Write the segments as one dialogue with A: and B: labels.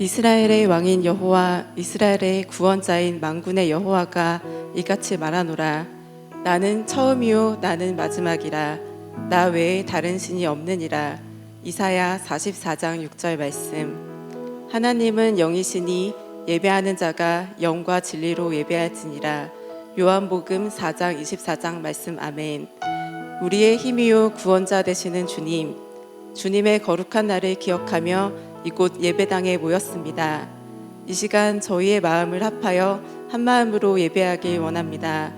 A: 이스라엘의 왕인 여호와, 이스라엘의 구원자인 만군의 여호와가 이같이 말하노라. 나는 처음이요 나는 마지막이라. 나 외에 다른 신이 없느니라. 이사야 44장 6절 말씀. 하나님은 영이시니 예배하는 자가 영과 진리로 예배할지니라. 요한복음 4장 24장 말씀. 아멘. 우리의 힘이요 구원자 되시는 주님, 주님의 거룩한 날을 기억하며 이곳 예배당에 모였습니다. 이 시간 저희의 마음을 합하여 한 마음으로 예배하길 원합니다.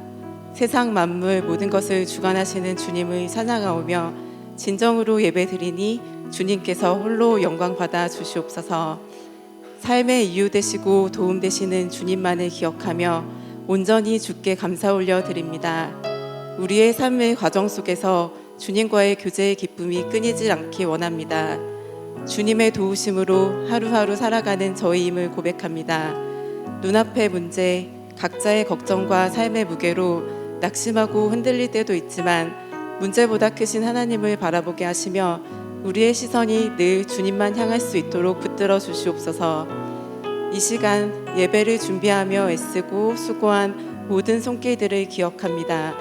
A: 세상 만물 모든 것을 주관하시는 주님을 찬양하오며 진정으로 예배드리니 주님께서 홀로 영광 받아 주시옵소서. 삶의 이유 되시고 도움 되시는 주님만을 기억하며 온전히 주께 감사 올려 드립니다. 우리의 삶의 과정 속에서 주님과의 교제의 기쁨이 끊이지 않기 원합니다. 주님의 도우심으로 하루하루 살아가는 저희임을 고백합니다. 눈앞의 문제, 각자의 걱정과 삶의 무게로 낙심하고 흔들릴 때도 있지만 문제보다 크신 하나님을 바라보게 하시며 우리의 시선이 늘 주님만 향할 수 있도록 붙들어 주시옵소서. 이 시간 예배를 준비하며 애쓰고 수고한 모든 손길들을 기억합니다.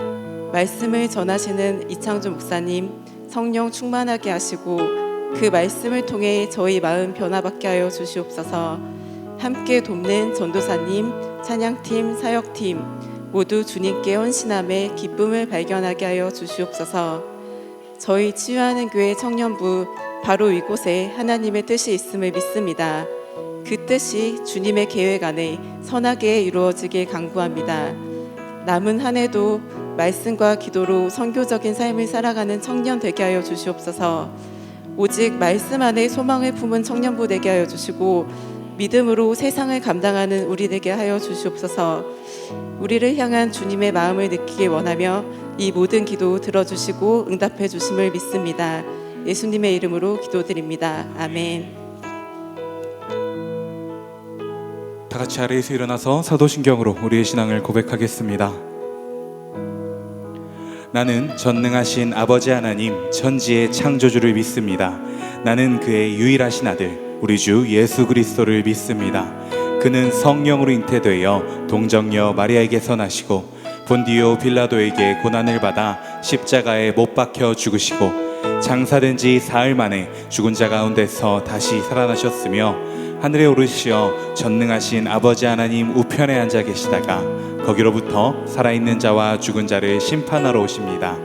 A: 말씀을 전하시는 이창주 목사님, 성령 충만하게 하시고 그 말씀을 통해 저희 마음 변화받게 하여 주시옵소서. 함께 돕는 전도사님, 찬양팀, 사역팀 모두 주님께 헌신함에 기쁨을 발견하게 하여 주시옵소서. 저희 치유하는 교회 청년부 바로 이곳에 하나님의 뜻이 있음을 믿습니다. 그 뜻이 주님의 계획 안에 선하게 이루어지길 간구합니다. 남은 한 해도 말씀과 기도로 선교적인 삶을 살아가는 청년 되게 하여 주시옵소서. 오직 말씀 안에 소망을 품은 청년부 되게 하여 주시고 믿음으로 세상을 감당하는 우리 되게 하여 주시옵소서. 우리를 향한 주님의 마음을 느끼길 원하며 이 모든 기도 들어주시고 응답해 주심을 믿습니다. 예수님의 이름으로 기도드립니다. 아멘.
B: 다 같이 자리에서 일어나서 사도신경으로 우리의 신앙을 고백하겠습니다. 나는 전능하신 아버지 하나님 천지의 창조주를 믿습니다. 나는 그의 유일하신 아들 우리 주 예수 그리스도를 믿습니다. 그는 성령으로 잉태되어 동정녀 마리아에게서 나시고 본디오 빌라도에게 고난을 받아 십자가에 못 박혀 죽으시고 장사된 지 사흘 만에 죽은 자 가운데서 다시 살아나셨으며 하늘에 오르시어 전능하신 아버지 하나님 우편에 앉아 계시다가 거기로부터 살아있는 자와 죽은 자를 심판하러 오십니다.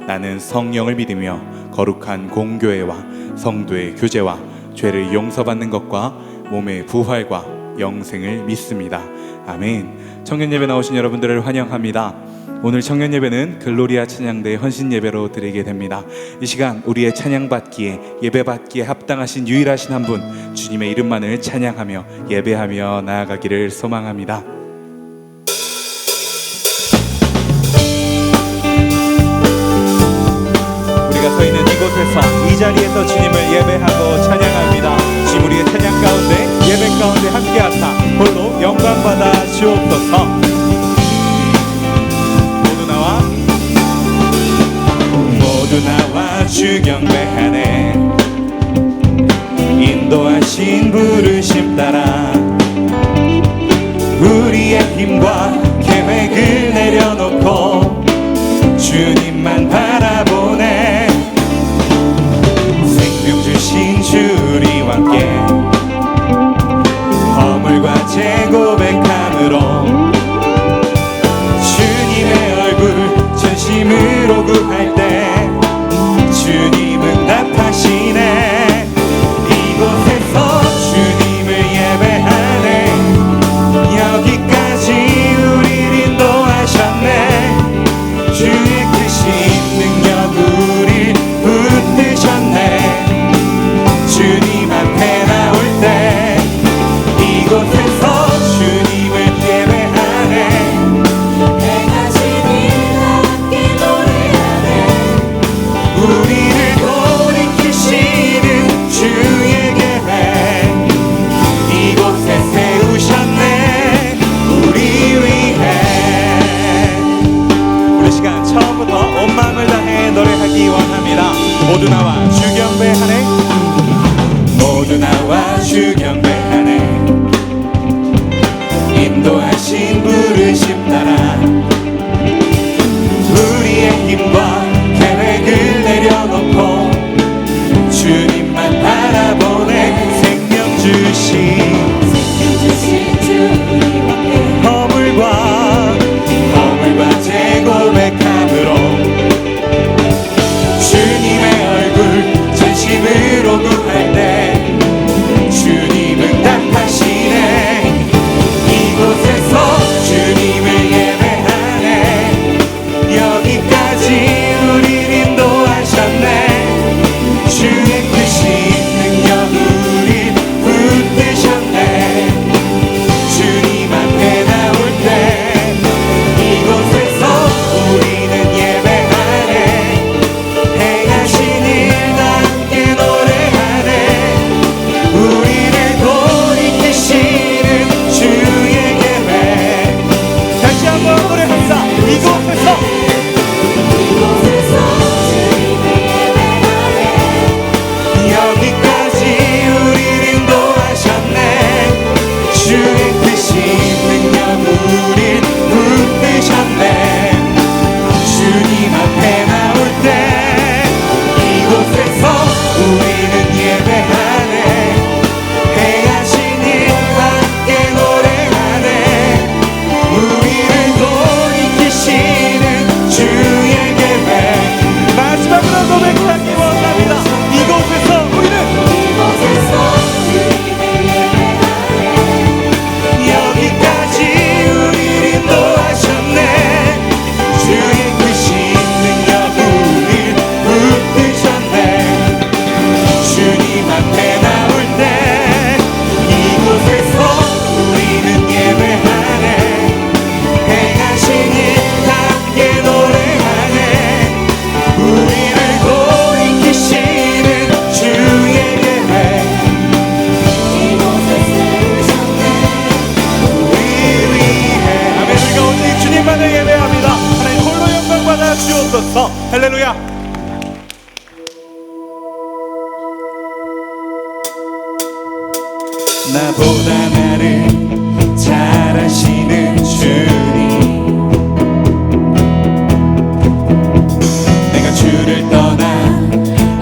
B: 나는 성령을 믿으며 거룩한 공교회와 성도의 교제와 죄를 용서받는 것과 몸의 부활과 영생을 믿습니다. 아멘. 청년 예배 나오신 여러분들을 환영합니다. 오늘 청년 예배는 글로리아 찬양대 헌신 예배로 드리게 됩니다. 이 시간 우리의 찬양 받기에 예배 받기에 합당하신 유일하신 한 분 주님의 이름만을 찬양하며 예배하며 나아가기를 소망합니다. 우리가 서 있는 이곳에서 이 자리에서 주님을 예배하고 찬양합니다. 지금 우리의 찬양 가운데 예배 가운데 함께하사 홀로 영광 받아 주옵소서. 모두 나와 주 경배하네. 인도하신 부르심 따라 우리의 힘과 계획을 내려놓고 주님만 바라보네. 생명 주신 주리와 함께 허물과 죄 고백함으로 주님의 얼굴 전심으로 구할 때 주님은 답하시네. 이곳에서 주님을 예배하네. 여기까지 우리를 인도하셨네. 주의 크신 능력으로 나보다 나를 잘 아시는 주님, 내가 주를 떠나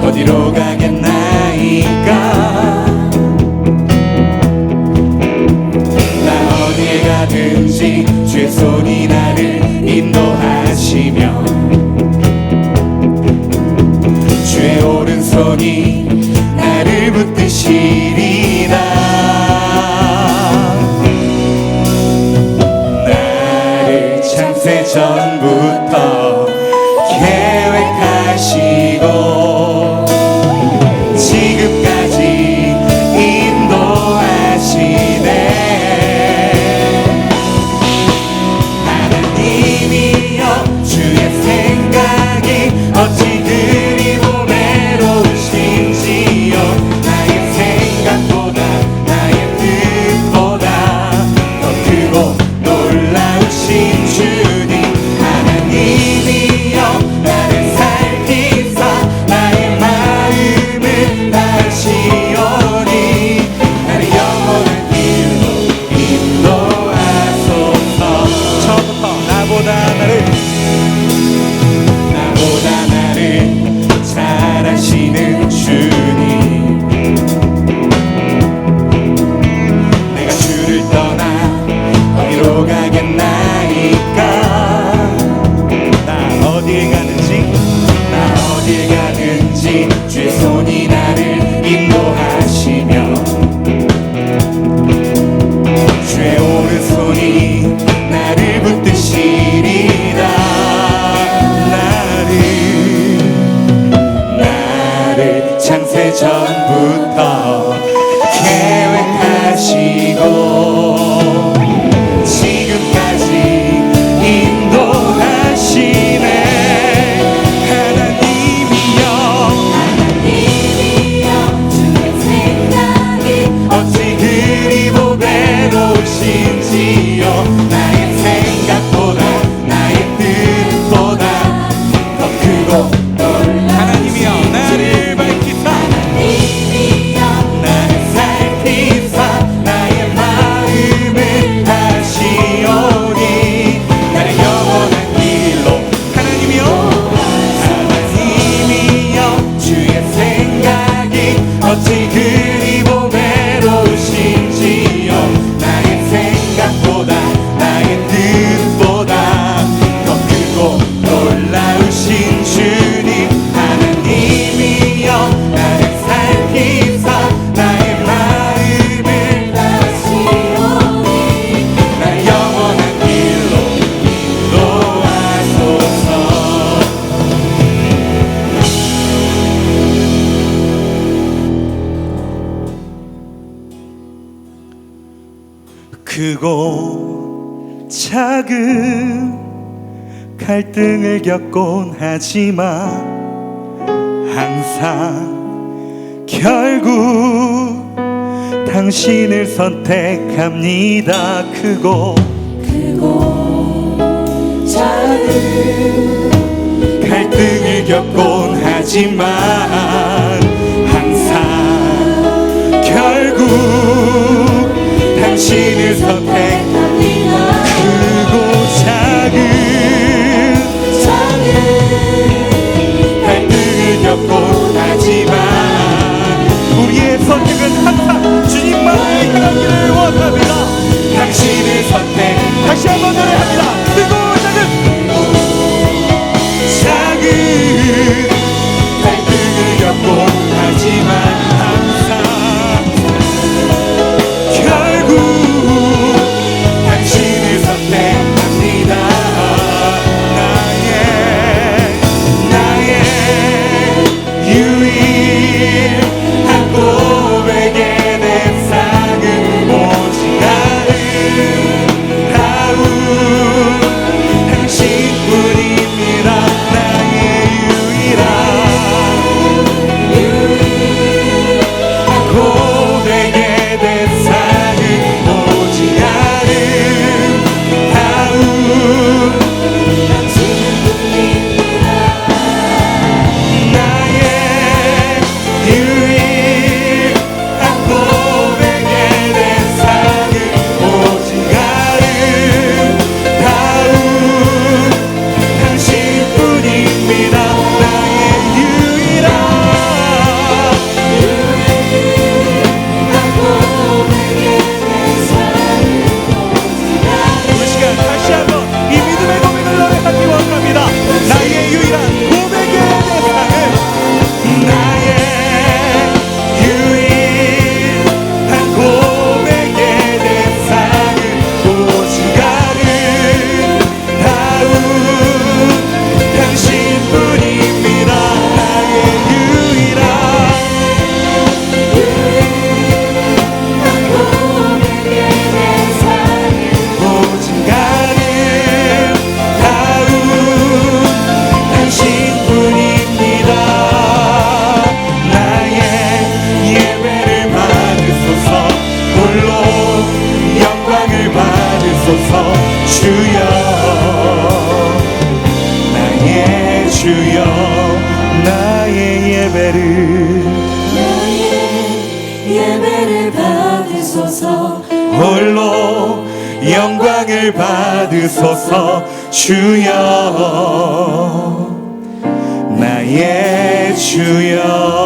B: 어디로 가겠나이까. 나 어디에 가든지 주의 손이 나를 인도하시며 주의 오른손이 나를 붙드시리라. 나를 창세 전부터 계획하시고 지금까지 인도하시네. 하나님이여 주의 생각이 어찌 그리 보배로우신지요. 나의 생각보다 나의 뜻보다 더 크고 놀라우신 주님. 하나님이여 나를 살피사 나의 마음을 다시오니 나를 영원한 길로 인도하소서. 처음부터 나보다 나를 잘 아시는 주님, 내가 주를 떠나 어디로 가겠나이까. 나 어디에 가든지 주의 손이 나를 인도하시며 주의 오른손이 나를 붙드시리라. 나를 창세 전부터 계획하시고 지금까지 인도하시네. 하나님이여 주의 생각이 어찌 그리 보배로우신지요. 나의 생각보다 나의 뜻보다 더 크고 하나님이여 나를 밝히사 나를 살피사 나의 마음을 다시오니 나를 영원한 길로. 하나님이여 주의 생각이 어찌 그리 보배로우신지요. 나의 생각보다 나의 뜻보다 더 크고 놀라우신 주님. 하나님이여 나를 살피사 나의 마음을 다시오니 나를 영원한 길로 인도하소서. 크고 작은 갈등을 겪곤 하지만 항상 결국 당신을 선택합니다. 크고 작은 갈등을 겪곤 하지만 항상 결국 당신을 선택합니다. 크고 작은 갈등을 겪곤 하지만 우리의 선택은 항상 주님만을 향하기를 원합니다. 당신을 선택. 다시 한번 노래합니다. 크고 작은 갈등을 겪곤 영광을 받으소서. 주여 나의 주여.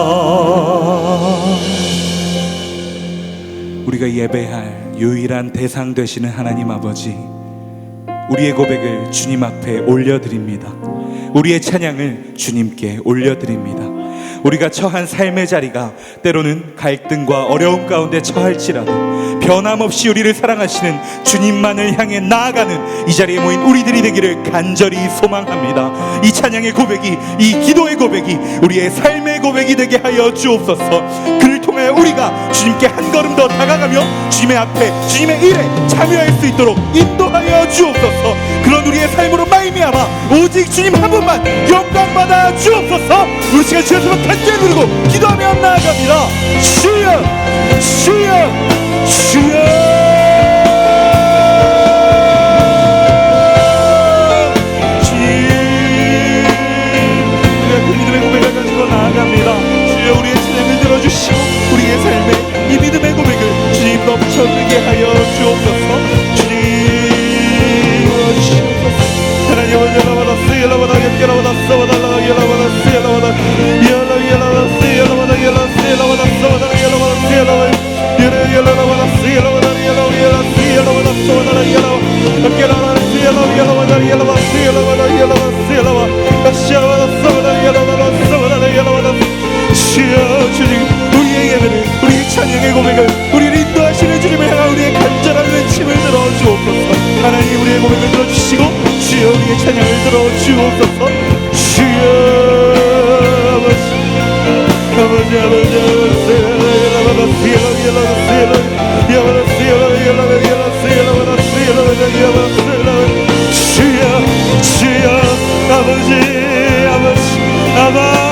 B: 우리가 예배할 유일한 대상 되시는 하나님 아버지, 우리의 고백을 주님 앞에 올려드립니다. 우리의 찬양을 주님께 올려드립니다. 우리가 처한 삶의 자리가 때로는 갈등과 어려움 가운데 처할지라도 변함없이 우리를 사랑하시는 주님만을 향해 나아가는 이 자리에 모인 우리들이 되기를 간절히 소망합니다. 이 찬양의 고백이, 이 기도의 고백이 우리의 삶의 고백이 되게 하여 주옵소서. 그를 통하여 우리가 주님께 한 걸음 더 다가가며 주님의 앞에, 주님의 일에 참여할 수 있도록 인도하여 주옵소서. 그런 우리의 삶으로 말미암아 오직 주님 한 분만 영광받아 주옵소서. 우리 시간 주여서 간절히 부르고 기도하며 나아갑니다. 주여 주여 주여. 믿음의 고백을 가지고 나아갑니다. 주여 우리의 찬양을 들어주시고 우리의 삶에 이 믿음의 고백을 주님 넘쳐들게 하여 주옵소서. 주님 주옵소서. 하나님을 열어받았어 열어받아 열어받았어 열어받았어 열어받았어 열어받았어 주님, 우리의 예배를, 우리의 찬양의 고백을, 우리를 인도하시는 주님을 향한 우리의 간절한 외침을 들어주옵소서. 하나님 우리의 고백을 들어주시고 주여 우리의 찬양을 들어주옵소서. 주여 아버지 아버지 아버지 주여 주여 아버지 아버지 아버지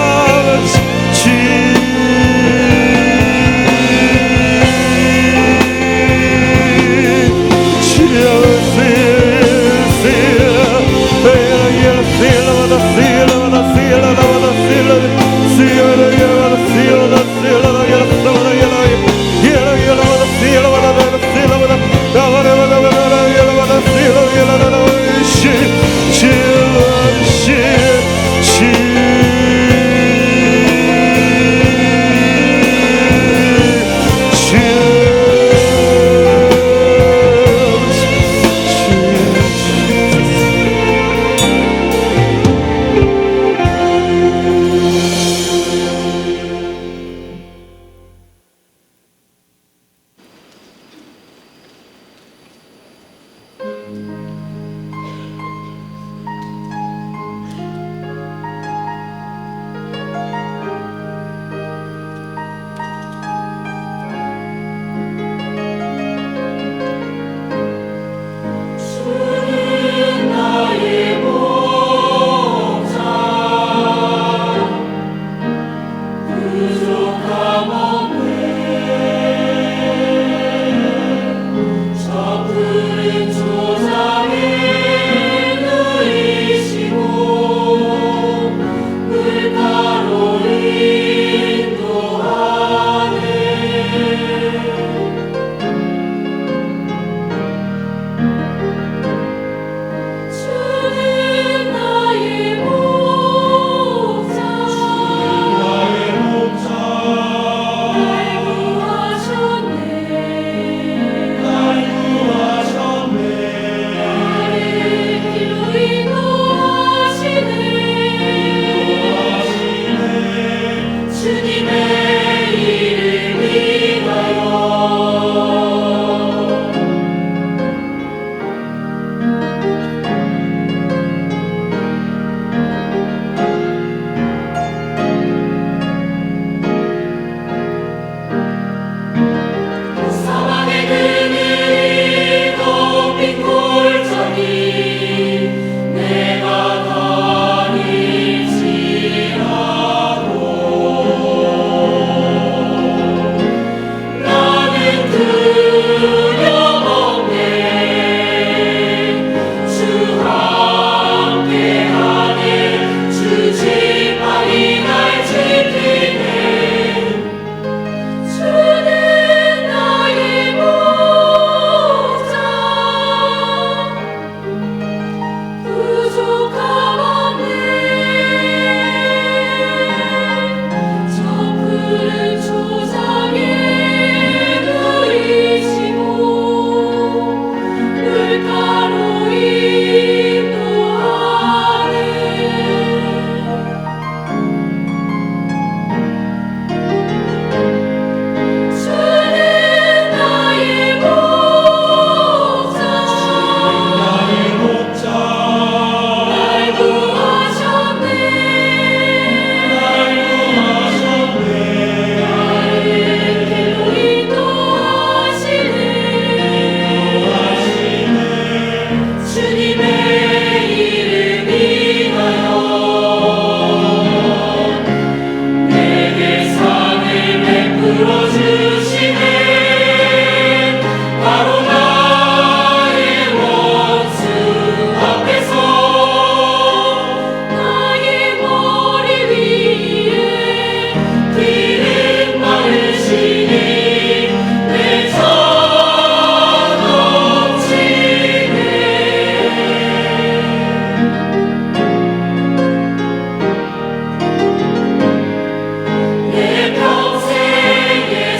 C: 내 평생의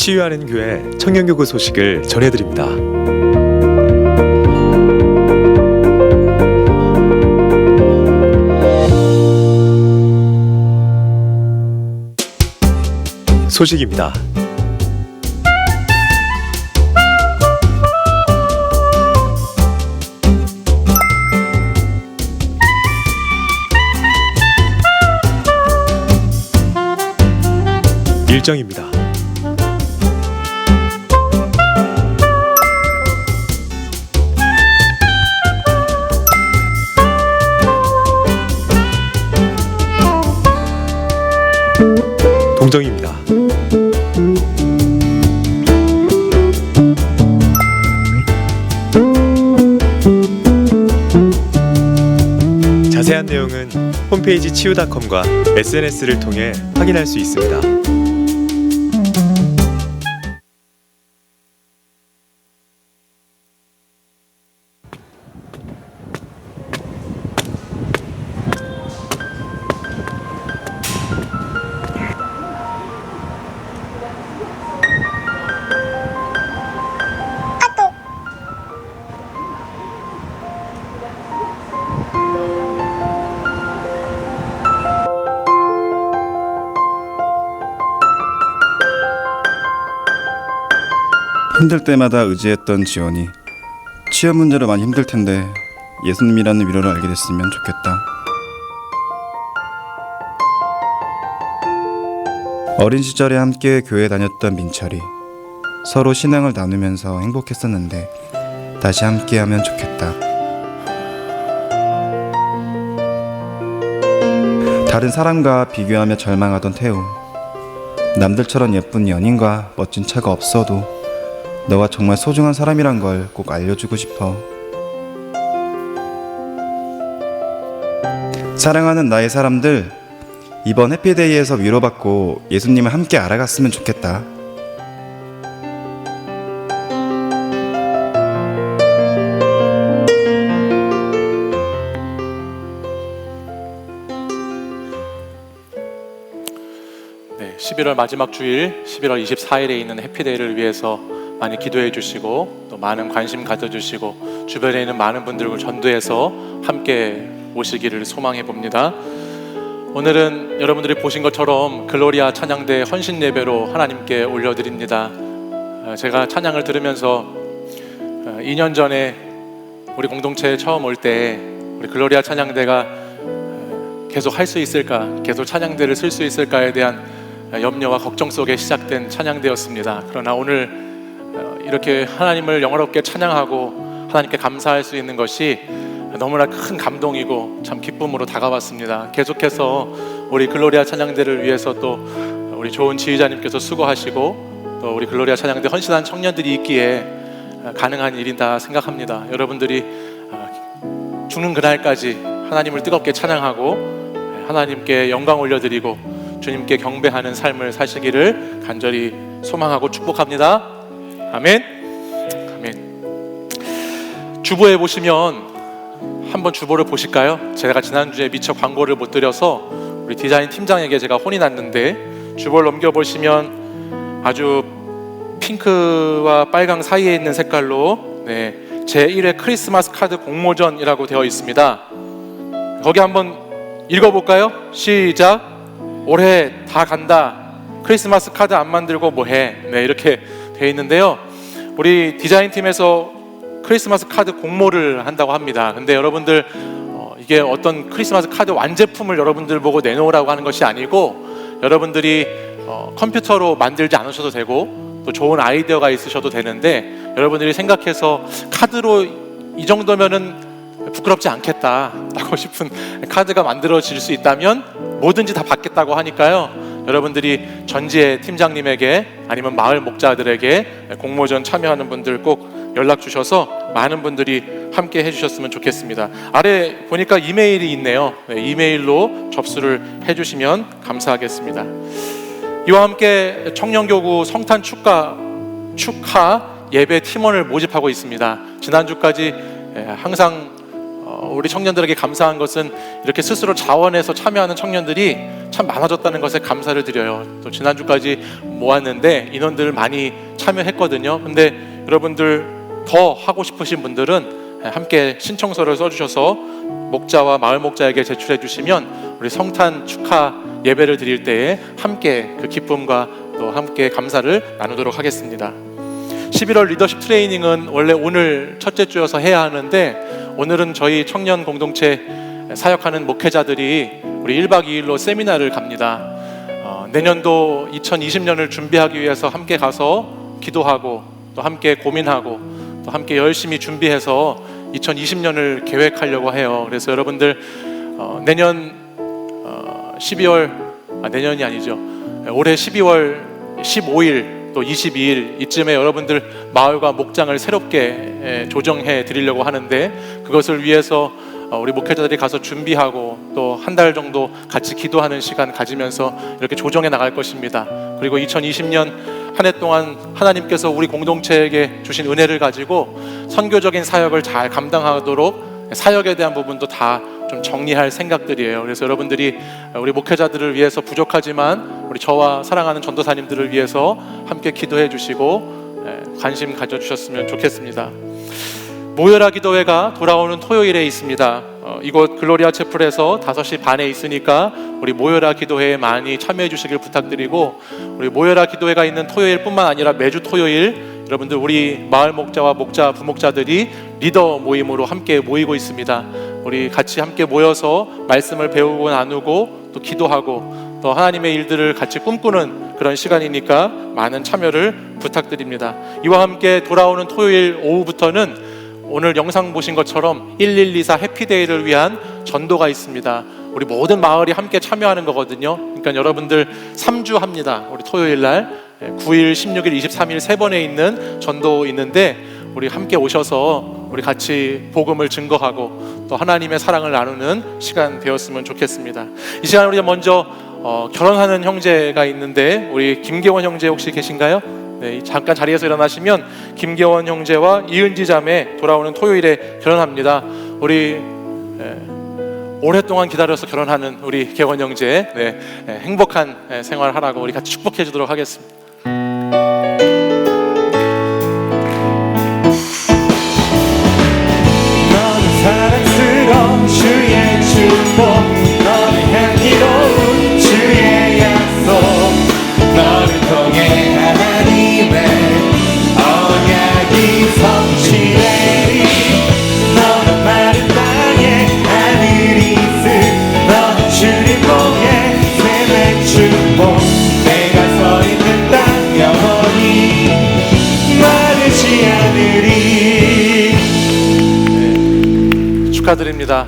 C: 치유하는 교회 청년교구 소식을 전해드립니다. 소식입니다. 일정입니다. 동정입니다. 자세한 내용은 홈페이지 치유닷컴과 SNS를 통해 확인할 수 있습니다.
D: 힘들 때마다 의지했던 지원이 취업 문제로 많이 힘들 텐데 예수님이라는 위로를 알게 됐으면 좋겠다. 어린 시절에 함께 교회 다녔던 민철이 서로 신앙을 나누면서 행복했었는데 다시 함께하면 좋겠다. 다른 사람과 비교하며 절망하던 태우. 남들처럼 예쁜 연인과 멋진 차가 없어도 너가 정말 소중한 사람이란 걸 꼭 알려주고 싶어. 사랑하는 나의 사람들, 이번 해피데이에서 위로받고 예수님을 함께 알아갔으면 좋겠다.
E: 네, 11월 마지막 주일 11월 24일에 있는 해피데이를 위해서 많이 기도해 주시고 또 많은 관심 가져주시고 주변에 있는 많은 분들을 전도해서 함께 오시기를 소망해 봅니다. 오늘은 여러분들이 보신 것처럼 글로리아 찬양대 헌신 예배로 하나님께 올려드립니다. 제가 찬양을 들으면서 2년 전에 우리 공동체에 처음 올 때 우리 글로리아 찬양대가 계속 할 수 있을까, 계속 찬양대를 쓸 수 있을까에 대한 염려와 걱정 속에 시작된 찬양대였습니다. 그러나 오늘 이렇게 하나님을 영화롭게 찬양하고 하나님께 감사할 수 있는 것이 너무나 큰 감동이고 참 기쁨으로 다가왔습니다. 계속해서 우리 글로리아 찬양대를 위해서 또 우리 좋은 지휘자님께서 수고하시고 또 우리 글로리아 찬양대 헌신한 청년들이 있기에 가능한 일이다 생각합니다. 여러분들이 죽는 그날까지 하나님을 뜨겁게 찬양하고 하나님께 영광 올려드리고 주님께 경배하는 삶을 사시기를 간절히 소망하고 축복합니다. 아멘. 아멘. 주보에 보시면 한번 주보를 보실까요? 제가 지난주에 미처 광고를 못 드려서 우리 디자인 팀장에게 제가 혼이 났는데 주보를 넘겨보시면 아주 핑크와 빨강 사이에 있는 색깔로 제1회 크리스마스 카드 공모전이라고 되어 있습니다. 거기 한번 읽어볼까요? 시작. 올해 다 간다. 크리스마스 카드 안 만들고 뭐해? 이렇게 되어 있는데요. 우리 디자인팀에서 크리스마스 카드 공모를 한다고 합니다. 근데 여러분들 이게 어떤 크리스마스 카드 완제품을 여러분들 보고 내놓으라고 하는 것이 아니고 여러분들이 컴퓨터로 만들지 않으셔도 되고 또 좋은 아이디어가 있으셔도 되는데 여러분들이 생각해서 카드로 이 정도면은 부끄럽지 않겠다 하고 싶은 카드가 만들어질 수 있다면 뭐든지 다 받겠다고 하니까요. 여러분들이 전지의 팀장님에게 아니면 마을 목자들에게 공모전 참여하는 분들 꼭 연락 주셔서 많은 분들이 함께 해주셨으면 좋겠습니다. 아래 보니까 이메일이 있네요. 이메일로 접수를 해주시면 감사하겠습니다. 이와 함께 청년교구 성탄 축하 예배 팀원을 모집하고 있습니다. 지난주까지 항상 우리 청년들에게 감사한 것은 이렇게 스스로 자원해서 참여하는 청년들이 참 많아졌다는 것에 감사를 드려요. 또 지난주까지 모았는데 인원들 많이 참여했거든요. 근데 여러분들 더 하고 싶으신 분들은 함께 신청서를 써주셔서 목자와 마을 목자에게 제출해 주시면 우리 성탄 축하 예배를 드릴 때에 함께 그 기쁨과 또 함께 감사를 나누도록 하겠습니다. 11월 리더십 트레이닝은 원래 오늘 첫째 주여서 해야 하는데 오늘은 저희 청년 공동체 사역하는 목회자들이 우리 1박 2일로 세미나를 갑니다. 내년도 2020년을 준비하기 위해서 함께 가서 기도하고 또 함께 고민하고 또 함께 열심히 준비해서 2020년을 계획하려고 해요. 그래서 여러분들 내년 12월 내년이 아니죠. 올해 12월 15일 또 22일 이쯤에 여러분들 마을과 목장을 새롭게 조정해 드리려고 하는데 그것을 위해서 우리 목회자들이 가서 준비하고 또 한 달 정도 같이 기도하는 시간 가지면서 이렇게 조정해 나갈 것입니다. 그리고 2020년 한 해 동안 하나님께서 우리 공동체에게 주신 은혜를 가지고 선교적인 사역을 잘 감당하도록 사역에 대한 부분도 다 좀 정리할 생각들이에요. 그래서 여러분들이 우리 목회자들을 위해서 부족하지만 우리 저와 사랑하는 전도사님들을 위해서 함께 기도해 주시고 관심 가져주셨으면 좋겠습니다. 모여라 기도회가 돌아오는 토요일에 있습니다. 이곳 글로리아 채플에서 5시 반에 있으니까 우리 모여라 기도회에 많이 참여해 주시길 부탁드리고 우리 모여라 기도회가 있는 토요일뿐만 아니라 매주 토요일 여러분들 우리 마을 목자와 목자 부목자들이 리더 모임으로 함께 모이고 있습니다. 우리 같이 함께 모여서 말씀을 배우고 나누고 또 기도하고 또 하나님의 일들을 같이 꿈꾸는 그런 시간이니까 많은 참여를 부탁드립니다. 이와 함께 돌아오는 토요일 오후부터는 오늘 영상 보신 것처럼 1124 해피데이를 위한 전도가 있습니다. 우리 모든 마을이 함께 참여하는 거거든요. 그러니까 여러분들 3주 합니다. 우리 토요일 날 9일, 16일, 23일 3번에 있는 전도 있는데 우리 함께 오셔서 우리 같이 복음을 증거하고 또 하나님의 사랑을 나누는 시간 되었으면 좋겠습니다. 이 시간 우리 먼저 결혼하는 형제가 있는데 우리 김계원 형제 혹시 계신가요? 네, 잠깐 자리에서 일어나시면 김계원 형제와 이은지 자매 돌아오는 토요일에 결혼합니다. 우리 오랫동안 기다려서 결혼하는 우리 계원 형제 행복한 생활하라고 우리 같이 축복해 주도록 하겠습니다.
F: 너는 사랑스러운 주의 축복 너는 향기로운 주의 약속 너를 통해 하나님의 언약이 성취되리 너는 마른 땅에 하늘이 있음 너는 주님 보게 샘의 축복 내가 서 있는 땅 영원히 마르지 않으리.
E: 축하드립니다.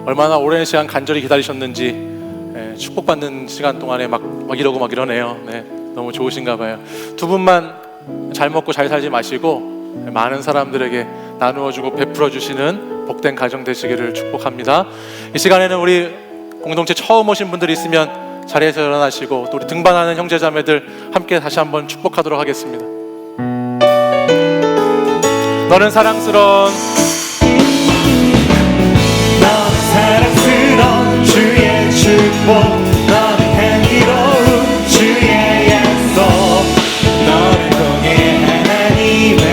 E: 얼마나 오랜 시간 간절히 기다리셨는지 축복받는 시간 동안에 막 이러네요. 너무 좋으신가 봐요. 두 분만 잘 먹고 잘 살지 마시고 많은 사람들에게 나누어주고 베풀어 주시는 복된 가정 되시기를 축복합니다. 이 시간에는 우리 공동체 처음 오신 분들이 있으면 자리에서 일어나시고 또 우리 등반하는 형제자매들 함께 다시 한번 축복하도록 하겠습니다. 너는 사랑스러운
F: 너는 사랑스러운 주의 축복 너는 향기로운 주의 약속 너를 통해 하나님의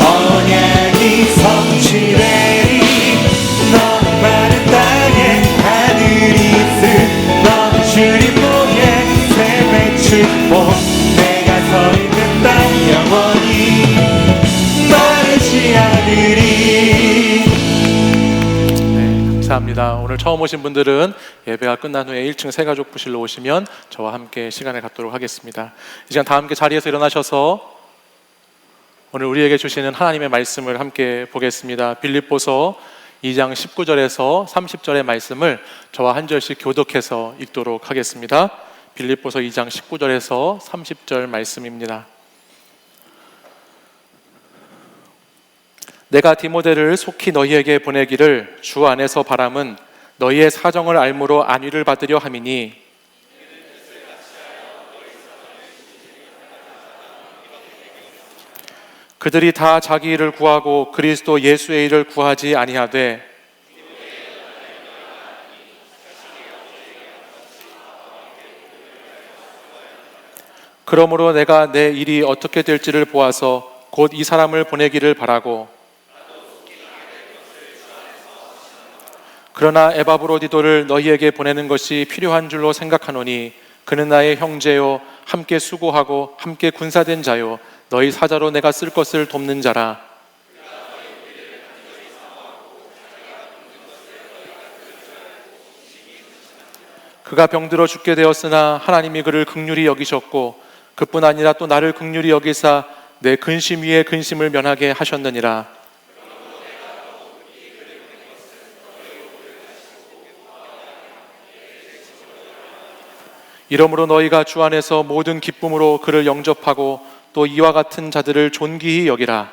F: 언약이 성취되리 너는 마른 땅에 하늘이 있음 너는 주님 보게 샘의 축복 내가 서 있는 땅 영원히 마르지 않으리.
E: 감사합니다. 오늘 처음 오신 분들은 예배가 끝난 후에 1층 새가족 부실로 오시면 저와 함께 시간을 갖도록 하겠습니다. 이 시간 다 함께 자리에서 일어나셔서 오늘 우리에게 주시는 하나님의 말씀을 함께 보겠습니다. 빌립보서 2장 19절에서 30절의 말씀을 저와 한 절씩 교독해서 읽도록 하겠습니다. 빌립보서 2장 19절에서 30절 말씀입니다. 내가 디모데를 속히 너희에게 보내기를 주 안에서 바람은 너희의 사정을 알므로 안위를 받으려 함이니 그들이 다 자기 일을 구하고 그리스도 예수의 일을 구하지 아니하되 그러므로 내가 내 일이 어떻게 될지를 보아서 곧 이 사람을 보내기를 바라고, 그러나 에바브로디도를 너희에게 보내는 것이 필요한 줄로 생각하노니 그는 나의 형제요 함께 수고하고 함께 군사된 자요 너희 사자로 내가 쓸 것을 돕는 자라. 그가 병들어 죽게 되었으나 하나님이 그를 긍휼히 여기셨고 그뿐 아니라 또 나를 긍휼히 여기사 내 근심 위에 근심을 면하게 하셨느니라. 이러므로 너희가 주 안에서 모든 기쁨으로 그를 영접하고 또 이와 같은 자들을 존귀히 여기라.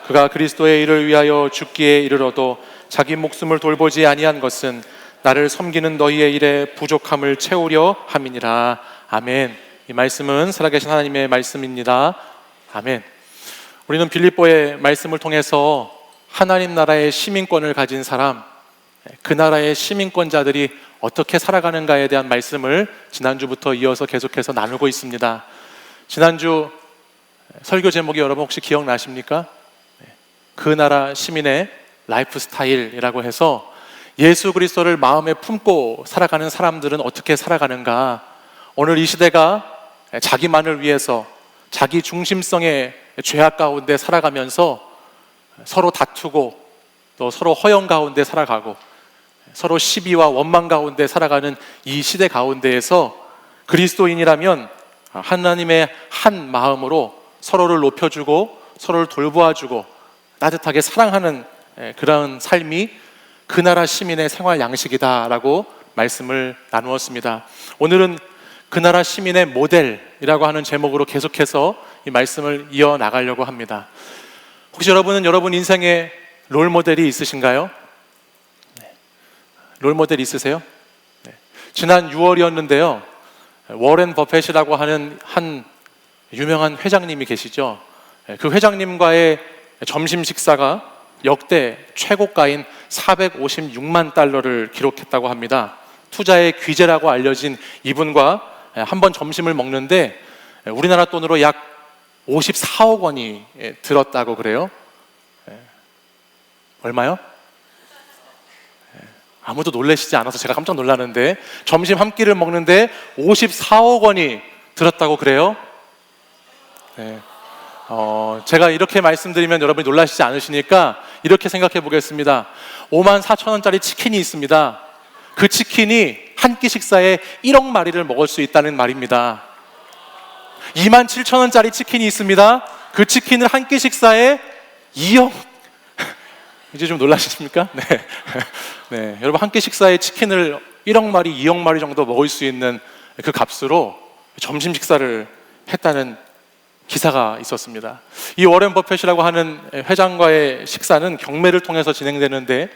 E: 그가 그리스도의 일을 위하여 죽기에 이르러도 자기 목숨을 돌보지 아니한 것은 나를 섬기는 너희의 일에 부족함을 채우려 함이니라. 아멘. 이 말씀은 살아계신 하나님의 말씀입니다. 아멘. 우리는 빌립보의 말씀을 통해서 하나님 나라의 시민권을 가진 사람, 그 나라의 시민권자들이 어떻게 살아가는가에 대한 말씀을 지난주부터 이어서 계속해서 나누고 있습니다. 지난주 설교 제목이 여러분 혹시 기억나십니까? 그 나라 시민의 라이프 스타일이라고 해서 예수 그리스도를 마음에 품고 살아가는 사람들은 어떻게 살아가는가. 오늘 이 시대가 자기만을 위해서 자기 중심성의 죄악 가운데 살아가면서 서로 다투고 또 서로 허영 가운데 살아가고 서로 시비와 원망 가운데 살아가는 이 시대 가운데에서 그리스도인이라면 하나님의 한 마음으로 서로를 높여주고 서로를 돌보아주고 따뜻하게 사랑하는 그런 삶이 그 나라 시민의 생활 양식이다라고 말씀을 나누었습니다. 오늘은 그 나라 시민의 모델이라고 하는 제목으로 계속해서 이 말씀을 이어나가려고 합니다. 혹시 여러분은 여러분 인생에 롤 모델이 있으신가요? 롤 모델 있으세요? 지난 6월이었는데요. 워렌 버핏이라고 하는 한 유명한 회장님이 계시죠. 그 회장님과의 점심 식사가 역대 최고가인 456만 달러를 기록했다고 합니다. 투자의 귀재라고 알려진 이분과 한번 점심을 먹는데 우리나라 돈으로 약 54억 원이 들었다고 그래요. 얼마요? 아무도 놀라시지 않아서 제가 깜짝 놀라는데 점심 한 끼를 먹는데 54억 원이 들었다고 그래요. 제가 이렇게 말씀드리면 여러분이 놀라시지 않으시니까 이렇게 생각해 보겠습니다. 54,000원짜리 치킨이 있습니다. 그 치킨이 한 끼 식사에 1억 마리를 먹을 수 있다는 말입니다. 27,000원짜리 치킨이 있습니다. 그 치킨을 한 끼 식사에 2억 이제 좀 놀라십니까? 네. 여러분 한 끼 식사에 치킨을 1억 마리, 2억 마리 정도 먹을 수 있는 그 값으로 점심 식사를 했다는 기사가 있었습니다. 이 워렌 버핏이라고 하는 회장과의 식사는 경매를 통해서 진행되는데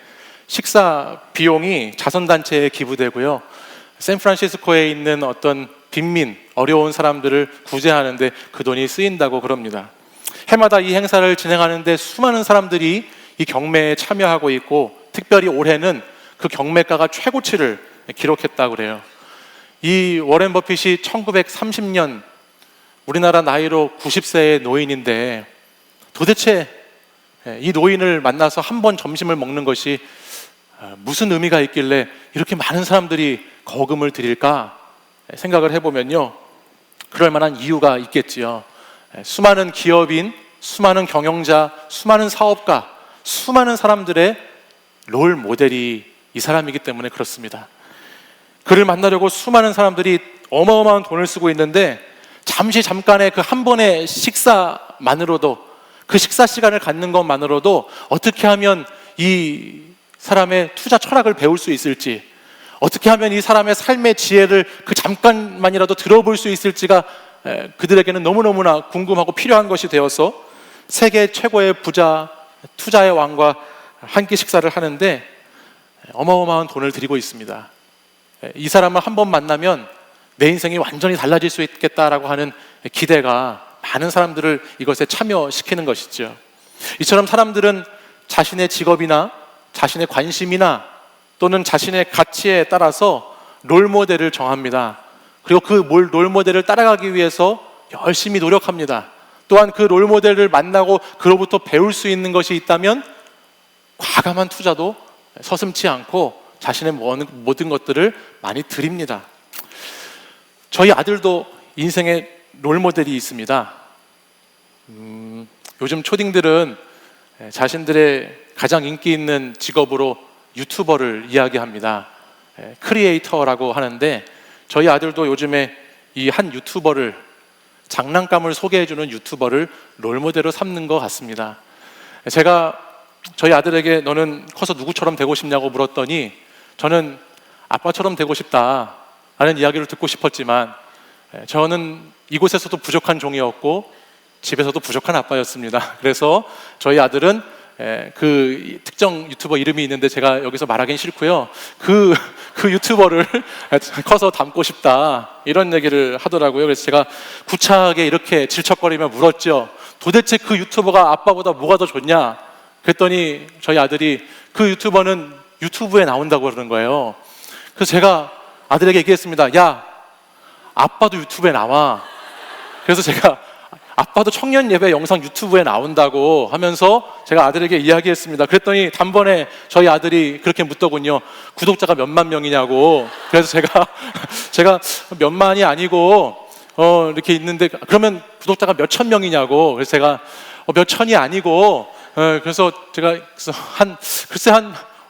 E: 식사 비용이 자선단체에 기부되고요. 샌프란시스코에 있는 어떤 빈민, 어려운 사람들을 구제하는데 그 돈이 쓰인다고 그럽니다. 해마다 이 행사를 진행하는데 수많은 사람들이 이 경매에 참여하고 있고 특별히 올해는 그 경매가가 최고치를 기록했다고 그래요. 이 워렌 버핏이 1930년 우리나라 나이로 90세의 노인인데 도대체 이 노인을 만나서 한 번 점심을 먹는 것이 무슨 의미가 있길래 이렇게 많은 사람들이 거금을 드릴까 생각을 해보면요, 그럴 만한 이유가 있겠지요. 수많은 기업인, 수많은 경영자, 수많은 사업가, 수많은 사람들의 롤 모델이 이 사람이기 때문에 그렇습니다. 그를 만나려고 수많은 사람들이 어마어마한 돈을 쓰고 있는데 잠깐의 그 한 번의 식사만으로도, 그 식사 시간을 갖는 것만으로도 어떻게 하면 이 사람의 투자 철학을 배울 수 있을지, 어떻게 하면 이 사람의 삶의 지혜를 그 잠깐만이라도 들어볼 수 있을지가 그들에게는 너무너무나 궁금하고 필요한 것이 되어서 세계 최고의 부자, 투자의 왕과 한 끼 식사를 하는데 어마어마한 돈을 들이고 있습니다. 이 사람을 한 번 만나면 내 인생이 완전히 달라질 수 있겠다라고 하는 기대가 많은 사람들을 이것에 참여시키는 것이죠. 이처럼 사람들은 자신의 직업이나 자신의 관심이나 또는 자신의 가치에 따라서 롤모델을 정합니다. 그리고 그 롤모델을 따라가기 위해서 열심히 노력합니다. 또한 그 롤모델을 만나고 그로부터 배울 수 있는 것이 있다면 과감한 투자도 서슴지 않고 자신의 모든 것들을 많이 드립니다. 저희 아들도 인생의 롤모델이 있습니다. 요즘 초딩들은 자신들의 가장 인기 있는 직업으로 유튜버를 이야기합니다. 크리에이터라고 하는데 저희 아들도 요즘에 이 한 유튜버를, 장난감을 소개해주는 유튜버를 롤모델로 삼는 것 같습니다. 제가 저희 아들에게 너는 커서 누구처럼 되고 싶냐고 물었더니 저는 아빠처럼 되고 싶다라는 이야기를 듣고 싶었지만 저는 이곳에서도 부족한 종이었고 집에서도 부족한 아빠였습니다. 그래서 저희 아들은 그 특정 유튜버 이름이 있는데 제가 여기서 말하긴 싫고요. 그 유튜버를 커서 닮고 싶다 이런 얘기를 하더라고요. 그래서 제가 구차하게 이렇게 질척거리며 물었죠. 도대체 그 유튜버가 아빠보다 뭐가 더 좋냐? 그랬더니 저희 아들이 그 유튜버는 유튜브에 나온다고 그러는 거예요. 그래서 제가 아들에게 얘기했습니다. 야, 아빠도 유튜브에 나와. 그래서 제가 아빠도 청년 예배 영상 유튜브에 나온다고 하면서 제가 아들에게 이야기했습니다. 그랬더니 단번에 저희 아들이 그렇게 묻더군요. 구독자가 몇만 명이냐고. 그래서 제가 몇만이 아니고 이렇게 있는데 그러면 구독자가 몇천 명이냐고. 그래서 제가 몇천이 아니고 그래서 제가 한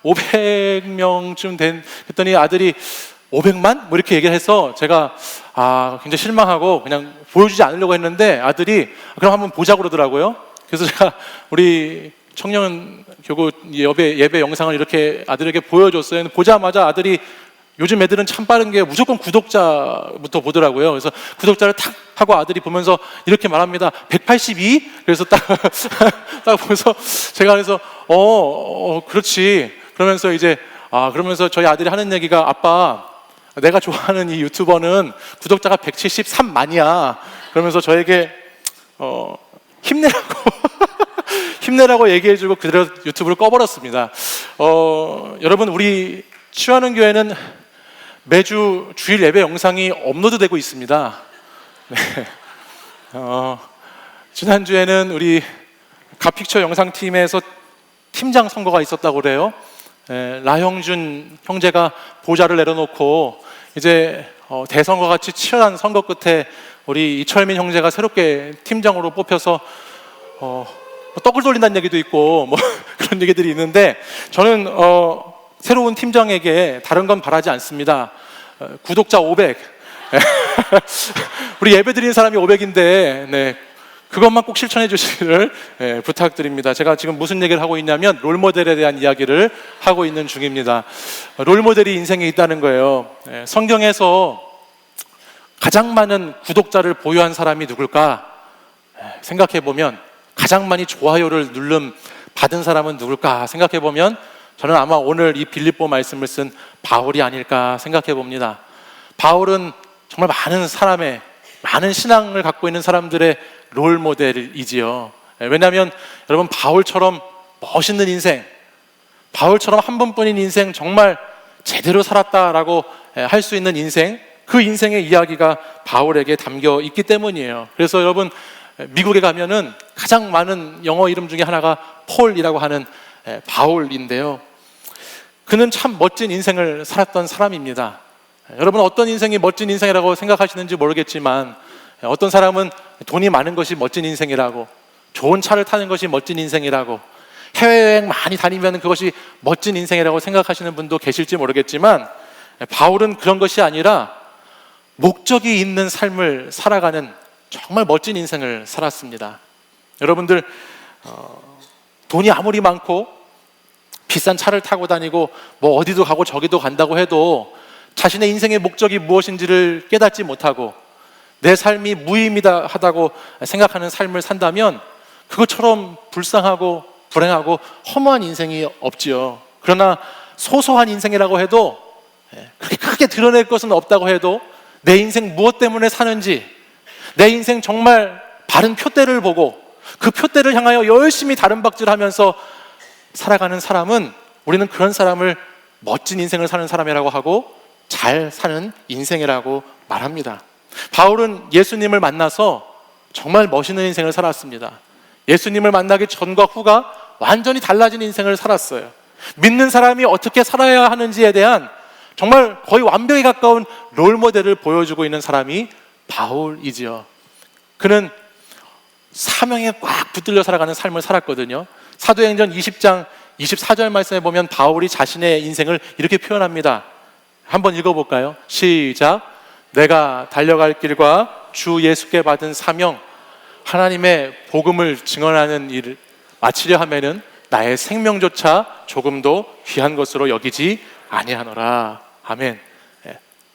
E: 500명쯤 된, 그랬더니 아들이 500만? 뭐 이렇게 얘기를 해서 제가 굉장히 실망하고 그냥 보여주지 않으려고 했는데 아들이 그럼 한번 보자고 그러더라고요. 그래서 제가 우리 청년 교구 예배 영상을 이렇게 아들에게 보여줬어요. 보자마자 아들이, 요즘 애들은 참 빠른 게 무조건 구독자부터 보더라고요. 그래서 구독자를 탁 하고 아들이 보면서 이렇게 말합니다. 182? 그래서 딱 보면서 제가 그래서 그렇지. 그러면서 이제 그러면서 저희 아들이 하는 얘기가, 아빠, 내가 좋아하는 이 유튜버는 구독자가 173만이야. 그러면서 저에게 힘내라고 힘내라고 얘기해주고 그대로 유튜브를 꺼버렸습니다. 여러분, 우리 취하는 교회는 매주 주일 예배 영상이 업로드되고 있습니다. 네. 지난주에는 우리 가픽처 영상팀에서 팀장 선거가 있었다고 그래요. 라형준 형제가 보좌를 내려놓고 이제 대선과 같이 치열한 선거 끝에 우리 이철민 형제가 새롭게 팀장으로 뽑혀서 떡을 돌린다는 얘기도 있고 뭐 그런 얘기들이 있는데, 저는 새로운 팀장에게 다른 건 바라지 않습니다. 구독자 500 우리 예배 드리는 사람이 500인데 네, 그것만 꼭 실천해 주시기를 부탁드립니다. 제가 지금 무슨 얘기를 하고 있냐면 롤모델에 대한 이야기를 하고 있는 중입니다. 롤모델이 인생에 있다는 거예요. 성경에서 가장 많은 구독자를 보유한 사람이 누굴까 생각해 보면, 가장 많이 좋아요를 받은 사람은 누굴까 생각해 보면, 저는 아마 오늘 이 빌립보 말씀을 쓴 바울이 아닐까 생각해 봅니다. 바울은 정말 많은 신앙을 갖고 있는 사람들의 롤 모델이지요. 왜냐하면 여러분, 바울처럼 멋있는 인생, 바울처럼 한 번뿐인 인생, 정말 제대로 살았다라고 할 수 있는 인생, 그 인생의 이야기가 바울에게 담겨 있기 때문이에요. 그래서 여러분, 미국에 가면은 가장 많은 영어 이름 중에 하나가 폴이라고 하는 바울인데요. 그는 참 멋진 인생을 살았던 사람입니다. 여러분, 어떤 인생이 멋진 인생이라고 생각하시는지 모르겠지만, 어떤 사람은 돈이 많은 것이 멋진 인생이라고, 좋은 차를 타는 것이 멋진 인생이라고, 해외여행 많이 다니면 그것이 멋진 인생이라고 생각하시는 분도 계실지 모르겠지만, 바울은 그런 것이 아니라 목적이 있는 삶을 살아가는 정말 멋진 인생을 살았습니다. 여러분들, 돈이 아무리 많고 비싼 차를 타고 다니고 뭐 어디도 가고 저기도 간다고 해도 자신의 인생의 목적이 무엇인지를 깨닫지 못하고 내 삶이 무의미하다고 생각하는 삶을 산다면 그것처럼 불쌍하고 불행하고 허무한 인생이 없지요. 그러나 소소한 인생이라고 해도, 그렇게 크게 드러낼 것은 없다고 해도, 내 인생 무엇 때문에 사는지, 내 인생 정말 바른 표대를 보고 그 표대를 향하여 열심히 다른박질하면서 살아가는 사람은, 우리는 그런 사람을 멋진 인생을 사는 사람이라고 하고 잘 사는 인생이라고 말합니다. 바울은 예수님을 만나서 정말 멋있는 인생을 살았습니다. 예수님을 만나기 전과 후가 완전히 달라진 인생을 살았어요. 믿는 사람이 어떻게 살아야 하는지에 대한 정말 거의 완벽에 가까운 롤모델을 보여주고 있는 사람이 바울이지요. 그는 사명에 꽉 붙들려 살아가는 삶을 살았거든요. 사도행전 20장 24절 말씀에 보면 바울이 자신의 인생을 이렇게 표현합니다. 한번 읽어볼까요? 시작. 내가 달려갈 길과 주 예수께 받은 사명, 하나님의 복음을 증언하는 일을 마치려 하면은 나의 생명조차 조금도 귀한 것으로 여기지 아니하노라. 아멘.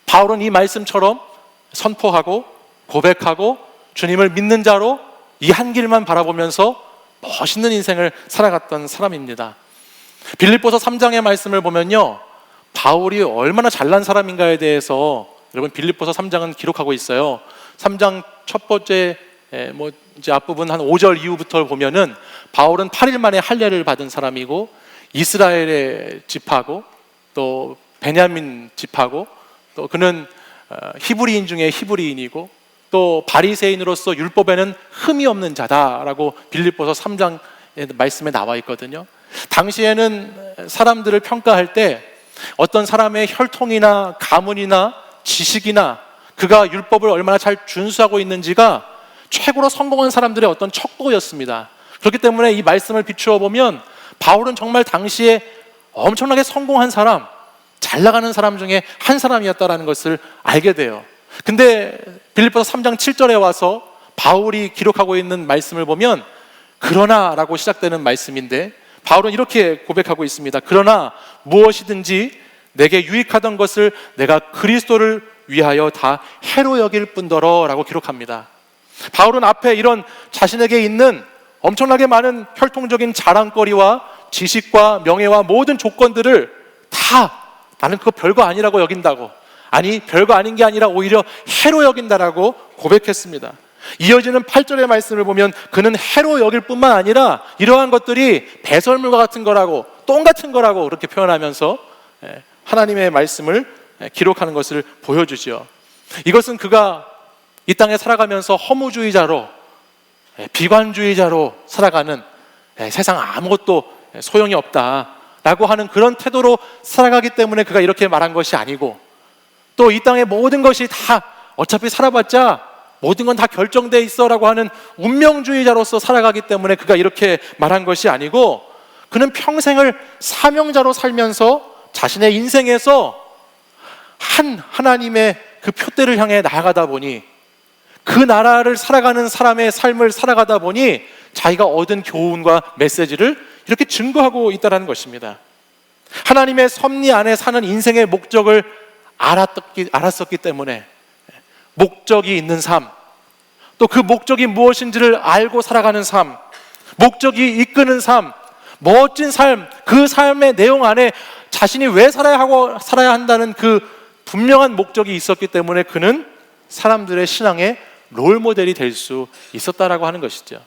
E: 바울은 이 말씀처럼 선포하고 고백하고 주님을 믿는 자로 이 한 길만 바라보면서 멋있는 인생을 살아갔던 사람입니다. 빌립보서 3장의 말씀을 보면요, 바울이 얼마나 잘난 사람인가에 대해서 여러분 빌립보서 3장은 기록하고 있어요. 3장 첫 번째 이제 앞부분 한 5절 이후부터 보면은 바울은 8일 만에 할례를 받은 사람이고 이스라엘의 집하고 또 베냐민 집하고 또 그는 히브리인 중에 히브리인이고 또 바리새인으로서 율법에는 흠이 없는 자다라고 빌립보서 3장 말씀에 나와 있거든요. 당시에는 사람들을 평가할 때 어떤 사람의 혈통이나 가문이나 지식이나 그가 율법을 얼마나 잘 준수하고 있는지가 최고로 성공한 사람들의 어떤 척도였습니다. 그렇기 때문에 이 말씀을 비추어 보면 바울은 정말 당시에 엄청나게 성공한 사람, 잘 나가는 사람 중에 한 사람이었다는 것을 알게 돼요. 근데 빌립보서 3장 7절에 와서 바울이 기록하고 있는 말씀을 보면 그러나라고 시작되는 말씀인데 바울은 이렇게 고백하고 있습니다. 그러나 무엇이든지 내게 유익하던 것을 내가 그리스도를 위하여 다 해로 여길 뿐더러 라고 기록합니다. 바울은 앞에 이런 자신에게 있는 엄청나게 많은 혈통적인 자랑거리와 지식과 명예와 모든 조건들을 다 나는 그거 별거 아니라고 여긴다고, 아니 별거 아닌 게 아니라 오히려 해로 여긴다라고 고백했습니다. 이어지는 8절의 말씀을 보면 그는 해로 여길 뿐만 아니라 이러한 것들이 배설물과 같은 거라고, 똥 같은 거라고 그렇게 표현하면서 하나님의 말씀을 기록하는 것을 보여주죠. 이것은 그가 이 땅에 살아가면서 허무주의자로, 비관주의자로 살아가는, 세상 아무것도 소용이 없다라고 하는 그런 태도로 살아가기 때문에 그가 이렇게 말한 것이 아니고, 또 이 땅의 모든 것이 다 어차피 살아봤자 모든 건 다 결정돼 있어라고 하는 운명주의자로서 살아가기 때문에 그가 이렇게 말한 것이 아니고, 그는 평생을 사명자로 살면서 자신의 인생에서 하나님의 그 표대를 향해 나아가다 보니, 그 나라를 살아가는 사람의 삶을 살아가다 보니 자기가 얻은 교훈과 메시지를 이렇게 증거하고 있다는 것입니다. 하나님의 섭리 안에 사는 인생의 목적을 알았었기 때문에 목적이 있는 삶, 또 그 목적이 무엇인지를 알고 살아가는 삶, 목적이 이끄는 삶, 멋진 삶, 그 삶의 내용 안에 자신이 왜 살아야 한다는 그 분명한 목적이 있었기 때문에 그는 사람들의 신앙의 롤모델이 될 수 있었다라고 하는 것이죠.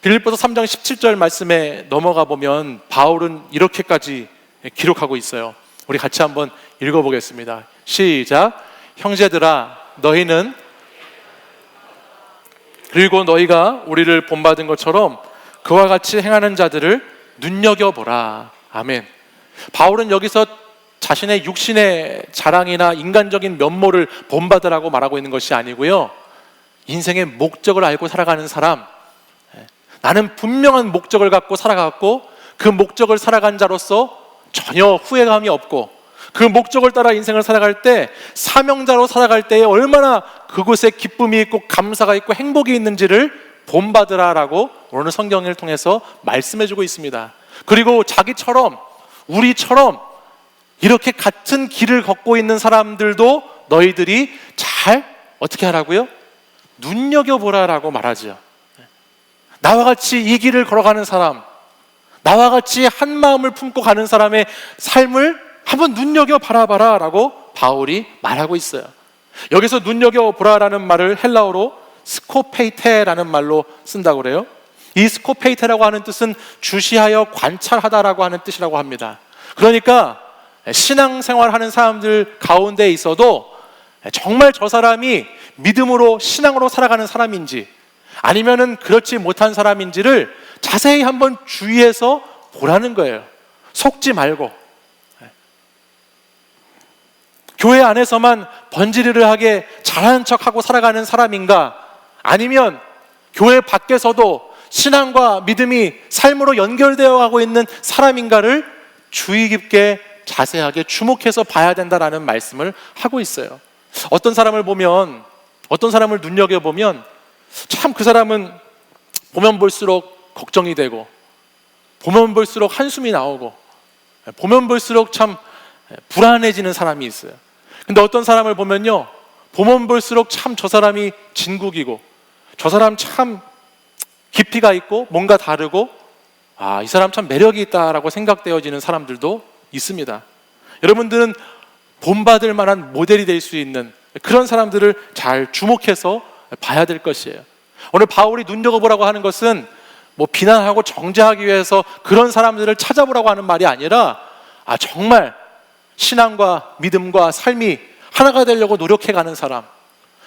E: 빌립보서 3장 17절 말씀에 넘어가 보면 바울은 이렇게까지 기록하고 있어요. 우리 같이 한번 읽어보겠습니다. 시작. 형제들아, 너희는 그리고 너희가 우리를 본받은 것처럼 그와 같이 행하는 자들을 눈여겨보라. 아멘. 바울은 여기서 자신의 육신의 자랑이나 인간적인 면모를 본받으라고 말하고 있는 것이 아니고요, 인생의 목적을 알고 살아가는 사람, 나는 분명한 목적을 갖고 살아갔고 그 목적을 살아간 자로서 전혀 후회감이 없고 그 목적을 따라 인생을 살아갈 때, 사명자로 살아갈 때에 얼마나 그곳에 기쁨이 있고 감사가 있고 행복이 있는지를 본받으라라고 오늘 성경을 통해서 말씀해주고 있습니다. 그리고 자기처럼, 우리처럼 이렇게 같은 길을 걷고 있는 사람들도 너희들이 잘 어떻게 하라고요? 눈여겨보라라고 말하죠. 나와 같이 이 길을 걸어가는 사람, 나와 같이 한 마음을 품고 가는 사람의 삶을 한번 눈여겨 바라봐라 라고 바울이 말하고 있어요. 여기서 눈여겨 보라라는 말을 헬라어로 스코페이테라는 말로 쓴다고 그래요. 이 스코페이테라고 하는 뜻은 주시하여 관찰하다라고 하는 뜻이라고 합니다. 그러니까 신앙생활하는 사람들 가운데 있어도 정말 저 사람이 믿음으로 신앙으로 살아가는 사람인지, 아니면은 그렇지 못한 사람인지를 자세히 한번 주의해서 보라는 거예요. 속지 말고. 교회 안에서만 번지르르하게 잘하는 척하고 살아가는 사람인가, 아니면 교회 밖에서도 신앙과 믿음이 삶으로 연결되어 가고 있는 사람인가를 주의 깊게 자세하게 주목해서 봐야 된다라는 말씀을 하고 있어요. 어떤 사람을 보면, 어떤 사람을 눈여겨보면 참 그 사람은 보면 볼수록 걱정이 되고, 보면 볼수록 한숨이 나오고, 보면 볼수록 참 불안해지는 사람이 있어요. 근데 어떤 사람을 보면요, 보면 볼수록 참 저 사람이 진국이고, 저 사람 참 깊이가 있고 뭔가 다르고, 아, 이 사람 참 매력이 있다라고 생각되어지는 사람들도 있습니다. 여러분들은 본받을 만한 모델이 될 수 있는 그런 사람들을 잘 주목해서 봐야 될 것이에요. 오늘 바울이 눈여겨보라고 하는 것은 뭐 비난하고 정죄하기 위해서 그런 사람들을 찾아보라고 하는 말이 아니라, 아, 정말 신앙과 믿음과 삶이 하나가 되려고 노력해가는 사람,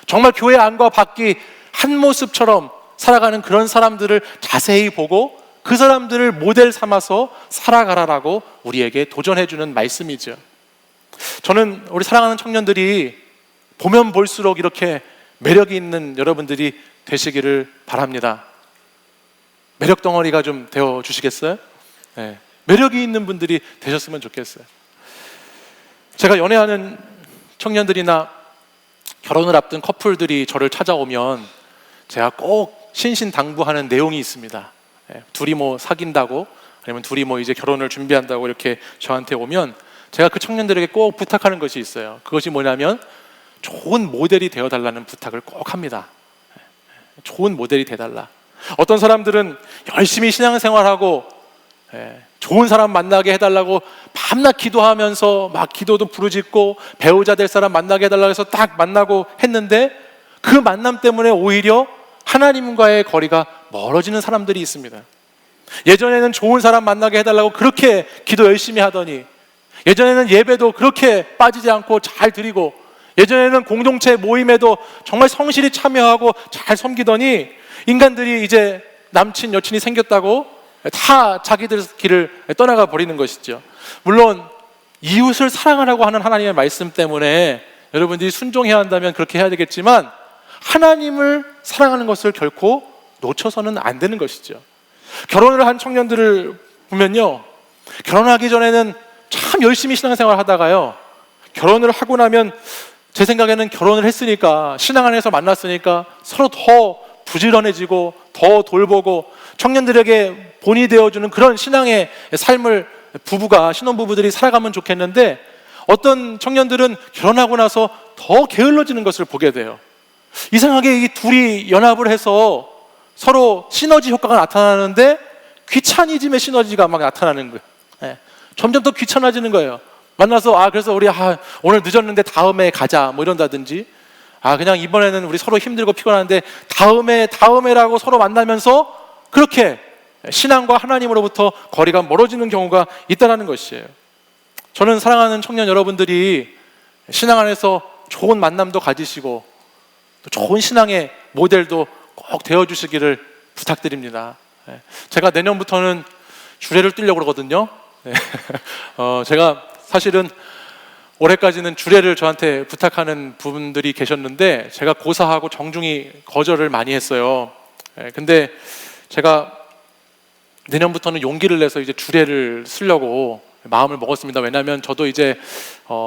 E: 정말 교회 안과 밖이 한 모습처럼 살아가는 그런 사람들을 자세히 보고 그 사람들을 모델 삼아서 살아가라라고 우리에게 도전해주는 말씀이죠. 저는 우리 사랑하는 청년들이 보면 볼수록 이렇게 매력이 있는 여러분들이 되시기를 바랍니다. 매력 덩어리가 좀 되어 주시겠어요? 네. 매력이 있는 분들이 되셨으면 좋겠어요. 제가 연애하는 청년들이나 결혼을 앞둔 커플들이 저를 찾아오면 제가 꼭 신신당부하는 내용이 있습니다. 둘이 뭐 사귄다고, 아니면 둘이 뭐 이제 결혼을 준비한다고 이렇게 저한테 오면 제가 그 청년들에게 꼭 부탁하는 것이 있어요. 그것이 뭐냐면 좋은 모델이 되어달라는 부탁을 꼭 합니다. 좋은 모델이 되달라. 어떤 사람들은 열심히 신앙생활하고 좋은 사람 만나게 해달라고 밤낮 기도하면서 막 기도도 부르짖고 배우자 될 사람 만나게 해달라고 해서 딱 만나고 했는데 그 만남 때문에 오히려 하나님과의 거리가 멀어지는 사람들이 있습니다. 예전에는 좋은 사람 만나게 해달라고 그렇게 기도 열심히 하더니, 예전에는 예배도 그렇게 빠지지 않고 잘 드리고, 예전에는 공동체 모임에도 정말 성실히 참여하고 잘 섬기더니 인간들이 이제 남친 여친이 생겼다고 다 자기들 길을 떠나가 버리는 것이죠. 물론 이웃을 사랑하라고 하는 하나님의 말씀 때문에 여러분들이 순종해야 한다면 그렇게 해야 되겠지만, 하나님을 사랑하는 것을 결코 놓쳐서는 안 되는 것이죠. 결혼을 한 청년들을 보면요, 결혼하기 전에는 참 열심히 신앙생활 하다가요, 결혼을 하고 나면 제 생각에는 결혼을 했으니까, 신앙 안에서 만났으니까 서로 더 부지런해지고 더 돌보고 청년들에게 본이 되어주는 그런 신앙의 삶을 부부가, 신혼부부들이 살아가면 좋겠는데, 어떤 청년들은 결혼하고 나서 더 게을러지는 것을 보게 돼요. 이상하게 이 둘이 연합을 해서 서로 시너지 효과가 나타나는데 귀차니즘의 시너지가 막 나타나는 거예요. 점점 더 귀찮아지는 거예요. 만나서 그래서 우리 오늘 늦었는데 다음에 가자 뭐 이런다든지, 그냥 이번에는 우리 서로 힘들고 피곤한데 다음에라고 서로 만나면서 그렇게 신앙과 하나님으로부터 거리가 멀어지는 경우가 있다는 것이에요. 저는 사랑하는 청년 여러분들이 신앙 안에서 좋은 만남도 가지시고 또 좋은 신앙의 모델도 꼭 되어주시기를 부탁드립니다. 제가 내년부터는 주례를 뛰려고 그러거든요. 제가 사실은 올해까지는 주례를 저한테 부탁하는 분들이 계셨는데 제가 고사하고 정중히 거절을 많이 했어요. 근데 제가 내년부터는 용기를 내서 이제 주례를 쓰려고 마음을 먹었습니다. 왜냐하면 저도 이제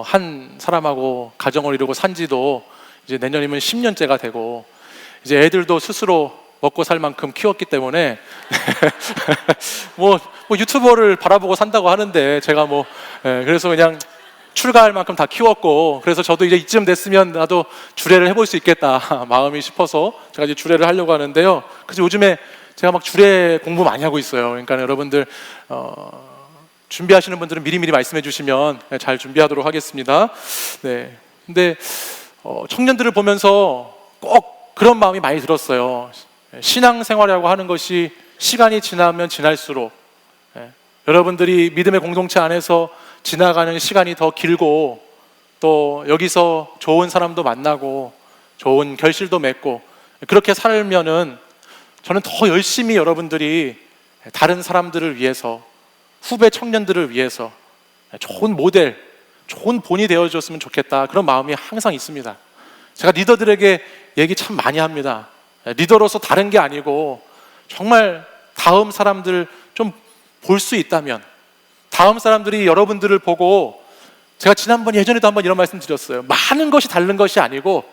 E: 한 사람하고 가정을 이루고 산 지도 이제 내년이면 10년째가 되고, 이제 애들도 스스로 먹고 살 만큼 키웠기 때문에 뭐 유튜버를 바라보고 산다고 하는데 제가 그래서 그냥 출가할 만큼 다 키웠고, 그래서 저도 이제 이쯤 됐으면 나도 주례를 해볼 수 있겠다 마음이 싶어서 제가 이제 주례를 하려고 하는데요. 그래서 요즘에 제가 막 주례 공부 많이 하고 있어요. 그러니까 여러분들 준비하시는 분들은 미리미리 말씀해 주시면 잘 준비하도록 하겠습니다. 네. 근데 청년들을 보면서 꼭 그런 마음이 많이 들었어요. 신앙생활이라고 하는 것이 시간이 지나면 지날수록 여러분들이 믿음의 공동체 안에서 지나가는 시간이 더 길고, 또 여기서 좋은 사람도 만나고 좋은 결실도 맺고 그렇게 살면은 저는 더 열심히 여러분들이 다른 사람들을 위해서, 후배 청년들을 위해서 좋은 모델, 좋은 본이 되어줬으면 좋겠다, 그런 마음이 항상 있습니다. 제가 리더들에게 얘기 참 많이 합니다. 리더로서 다른 게 아니고 정말 다음 사람들 좀 볼 수 있다면, 다음 사람들이 여러분들을 보고, 제가 지난번 예전에도 한번 이런 말씀 드렸어요. 많은 것이 다른 것이 아니고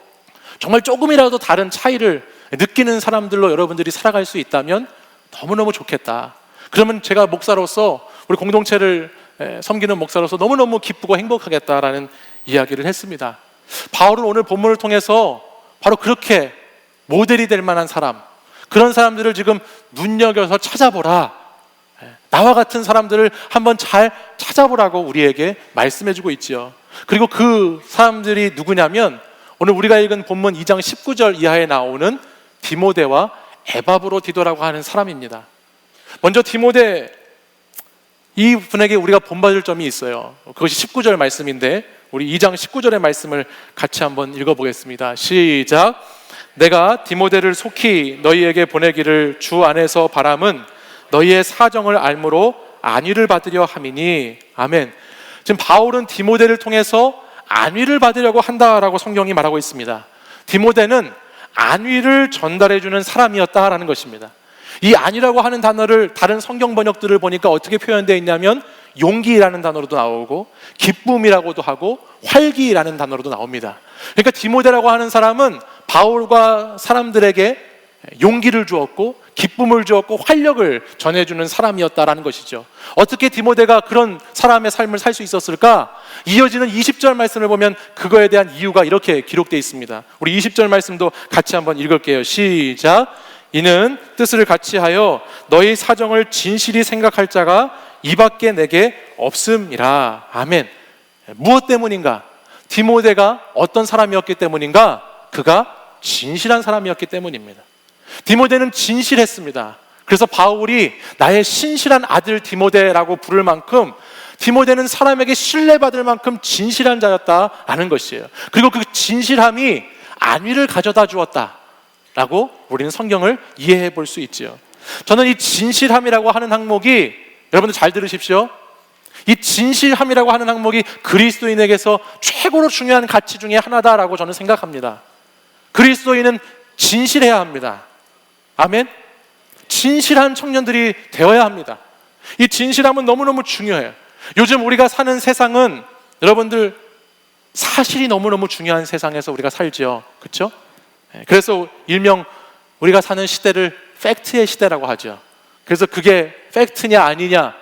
E: 정말 조금이라도 다른 차이를 느끼는 사람들로 여러분들이 살아갈 수 있다면 너무너무 좋겠다. 그러면 제가 목사로서, 우리 공동체를 섬기는 목사로서 너무너무 기쁘고 행복하겠다라는 이야기를 했습니다. 바울은 오늘 본문을 통해서 바로 그렇게 모델이 될 만한 사람, 그런 사람들을 지금 눈여겨서 찾아보라, 나와 같은 사람들을 한번 잘 찾아보라고 우리에게 말씀해주고 있지요. 그리고 그 사람들이 누구냐면 오늘 우리가 읽은 본문 2장 19절 이하에 나오는 디모데와 에바브로디도라고 하는 사람입니다. 먼저 디모데, 이 분에게 우리가 본받을 점이 있어요. 그것이 19절 말씀인데 우리 2장 19절의 말씀을 같이 한번 읽어보겠습니다. 시작. 내가 디모데를 속히 너희에게 보내기를 주 안에서 바람은 너희의 사정을 알므로 안위를 받으려 함이니. 아멘. 지금 바울은 디모데를 통해서 안위를 받으려고 한다라고 성경이 말하고 있습니다. 디모데는 안위를 전달해주는 사람이었다라는 것입니다. 이 안위라고 하는 단어를 다른 성경 번역들을 보니까 어떻게 표현되어 있냐면 용기라는 단어로도 나오고 기쁨이라고도 하고 활기라는 단어로도 나옵니다. 그러니까 디모데라고 하는 사람은 바울과 사람들에게 용기를 주었고 기쁨을 주었고 활력을 전해주는 사람이었다라는 것이죠. 어떻게 디모데가 그런 사람의 삶을 살 수 있었을까? 이어지는 20절 말씀을 보면 그거에 대한 이유가 이렇게 기록되어 있습니다. 우리 20절 말씀도 같이 한번 읽을게요. 시작. 이는 뜻을 같이 하여 너희 사정을 진실히 생각할 자가 이밖에 내게 없음이라. 아멘. 무엇 때문인가? 디모데가 어떤 사람이었기 때문인가? 그가 진실한 사람이었기 때문입니다. 디모데는 진실했습니다. 그래서 바울이 나의 신실한 아들 디모데라고 부를 만큼 디모데는 사람에게 신뢰받을 만큼 진실한 자였다라는 것이에요. 그리고 그 진실함이 안위를 가져다 주었다라고 우리는 성경을 이해해 볼 수 있지요. 저는 이 진실함이라고 하는 항목이, 여러분들 잘 들으십시오, 이 진실함이라고 하는 항목이 그리스도인에게서 최고로 중요한 가치 중에 하나다라고 저는 생각합니다. 그리스도인은 진실해야 합니다. 아멘. 진실한 청년들이 되어야 합니다. 이 진실함은 너무너무 중요해요. 요즘 우리가 사는 세상은 여러분들 사실이 너무너무 중요한 세상에서 우리가 살지요. 그렇죠? 그래서 일명 우리가 사는 시대를 팩트의 시대라고 하죠. 그래서 그게 팩트냐 아니냐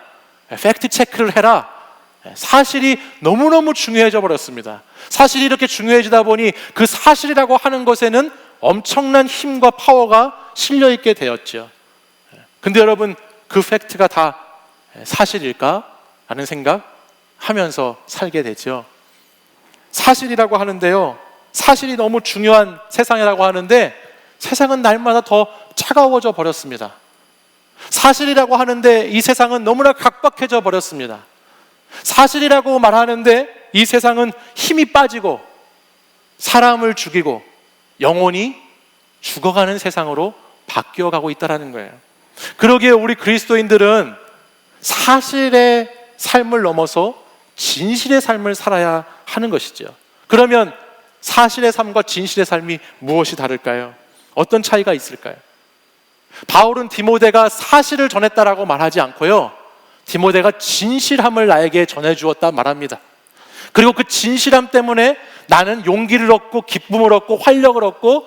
E: 팩트 체크를 해라. 사실이 너무너무 중요해져 버렸습니다. 사실이 이렇게 중요해지다 보니 그 사실이라고 하는 것에는 엄청난 힘과 파워가 실려 있게 되었죠. 근데 여러분, 그 팩트가 다 사실일까? 라는 생각하면서 살게 되죠. 사실이라고 하는데요, 사실이 너무 중요한 세상이라고 하는데 세상은 날마다 더 차가워져 버렸습니다. 사실이라고 하는데 이 세상은 너무나 각박해져 버렸습니다. 사실이라고 말하는데 이 세상은 힘이 빠지고 사람을 죽이고 영혼이 죽어가는 세상으로 바뀌어가고 있다는 거예요. 그러기에 우리 그리스도인들은 사실의 삶을 넘어서 진실의 삶을 살아야 하는 것이죠. 그러면 사실의 삶과 진실의 삶이 무엇이 다를까요? 어떤 차이가 있을까요? 바울은 디모데가 사실을 전했다라고 말하지 않고요, 디모데가 진실함을 나에게 전해주었다 말합니다. 그리고 그 진실함 때문에 나는 용기를 얻고 기쁨을 얻고 활력을 얻고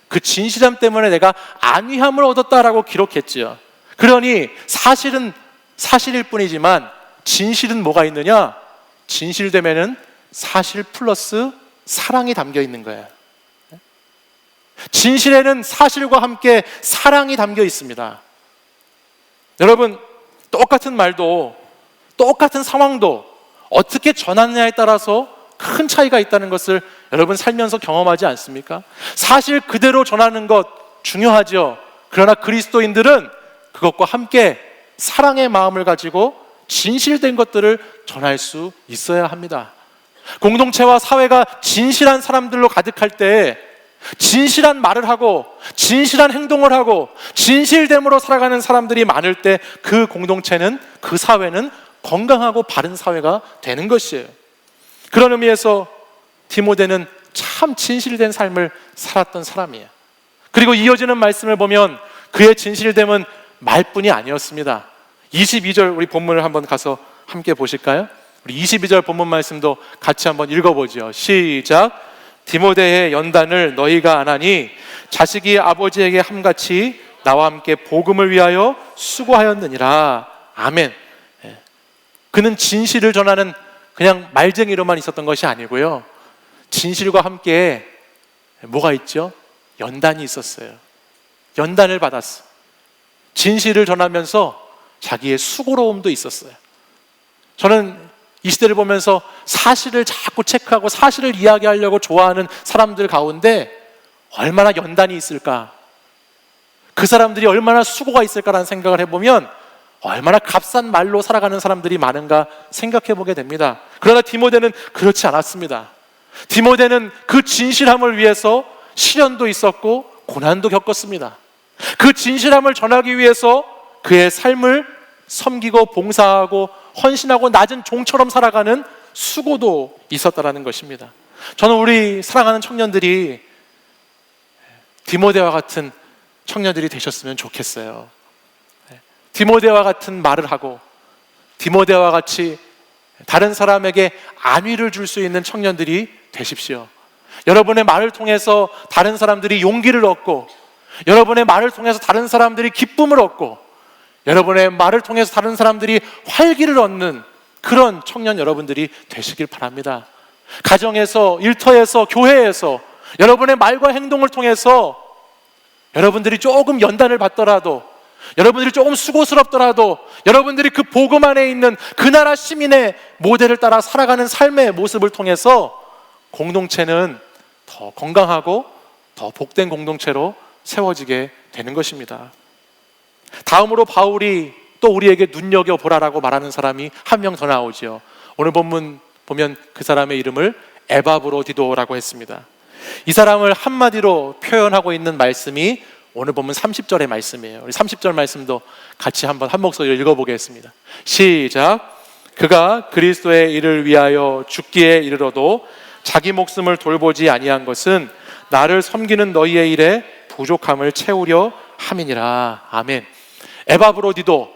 E: 그 진실함 때문에 내가 안위함을 얻었다라고 기록했지요. 그러니 사실은 사실일 뿐이지만 진실은 뭐가 있느냐? 진실되면은 사실 플러스 사랑이 담겨 있는 거예요. 진실에는 사실과 함께 사랑이 담겨 있습니다. 여러분, 똑같은 말도 똑같은 상황도 어떻게 전하느냐에 따라서 큰 차이가 있다는 것을 여러분 살면서 경험하지 않습니까? 사실 그대로 전하는 것 중요하죠. 그러나 그리스도인들은 그것과 함께 사랑의 마음을 가지고 진실된 것들을 전할 수 있어야 합니다. 공동체와 사회가 진실한 사람들로 가득할 때 진실한 말을 하고 진실한 행동을 하고 진실됨으로 살아가는 사람들이 많을 때 그 공동체는, 그 사회는 건강하고 바른 사회가 되는 것이에요. 그런 의미에서 디모데는 참 진실된 삶을 살았던 사람이에요. 그리고 이어지는 말씀을 보면 그의 진실됨은 말뿐이 아니었습니다. 22절 우리 본문을 한번 가서 함께 보실까요? 우리 22절 본문 말씀도 같이 한번 읽어보죠. 시작. 디모데의 연단을 너희가 안 하니 자식이 아버지에게 함같이 나와 함께 복음을 위하여 수고하였느니라. 아멘. 그는 진실을 전하는 그냥 말쟁이로만 있었던 것이 아니고요, 진실과 함께 뭐가 있죠? 연단이 있었어요. 연단을 받았어. 진실을 전하면서 자기의 수고로움도 있었어요. 저는 이 시대를 보면서 사실을 자꾸 체크하고 사실을 이야기하려고 좋아하는 사람들 가운데 얼마나 연단이 있을까, 그 사람들이 얼마나 수고가 있을까라는 생각을 해보면 얼마나 값싼 말로 살아가는 사람들이 많은가 생각해 보게 됩니다. 그러나 디모데는 그렇지 않았습니다. 디모데는 그 진실함을 위해서 시련도 있었고 고난도 겪었습니다. 그 진실함을 전하기 위해서 그의 삶을 섬기고 봉사하고 헌신하고 낮은 종처럼 살아가는 수고도 있었다라는 것입니다. 저는 우리 사랑하는 청년들이 디모데와 같은 청년들이 되셨으면 좋겠어요. 디모데와 같은 말을 하고 디모데와 같이 다른 사람에게 안위를 줄 수 있는 청년들이 되십시오. 여러분의 말을 통해서 다른 사람들이 용기를 얻고, 여러분의 말을 통해서 다른 사람들이 기쁨을 얻고, 여러분의 말을 통해서 다른 사람들이 활기를 얻는 그런 청년 여러분들이 되시길 바랍니다. 가정에서, 일터에서, 교회에서 여러분의 말과 행동을 통해서 여러분들이 조금 연단을 받더라도, 여러분들이 조금 수고스럽더라도 여러분들이 그 복음 안에 있는 그 나라 시민의 모델을 따라 살아가는 삶의 모습을 통해서 공동체는 더 건강하고 더 복된 공동체로 세워지게 되는 것입니다. 다음으로 바울이 또 우리에게 눈여겨보라라고 말하는 사람이 한 명 더 나오죠. 오늘 본문 보면 그 사람의 이름을 에바브로디도라고 했습니다. 이 사람을 한마디로 표현하고 있는 말씀이 오늘 보면 30절의 말씀이에요. 우리 30절 말씀도 같이 한번 한 목소리로 읽어보겠습니다. 시작. 그가 그리스도의 일을 위하여 죽기에 이르러도 자기 목숨을 돌보지 아니한 것은 나를 섬기는 너희의 일에 부족함을 채우려 함이니라. 아멘. 에바브로디도,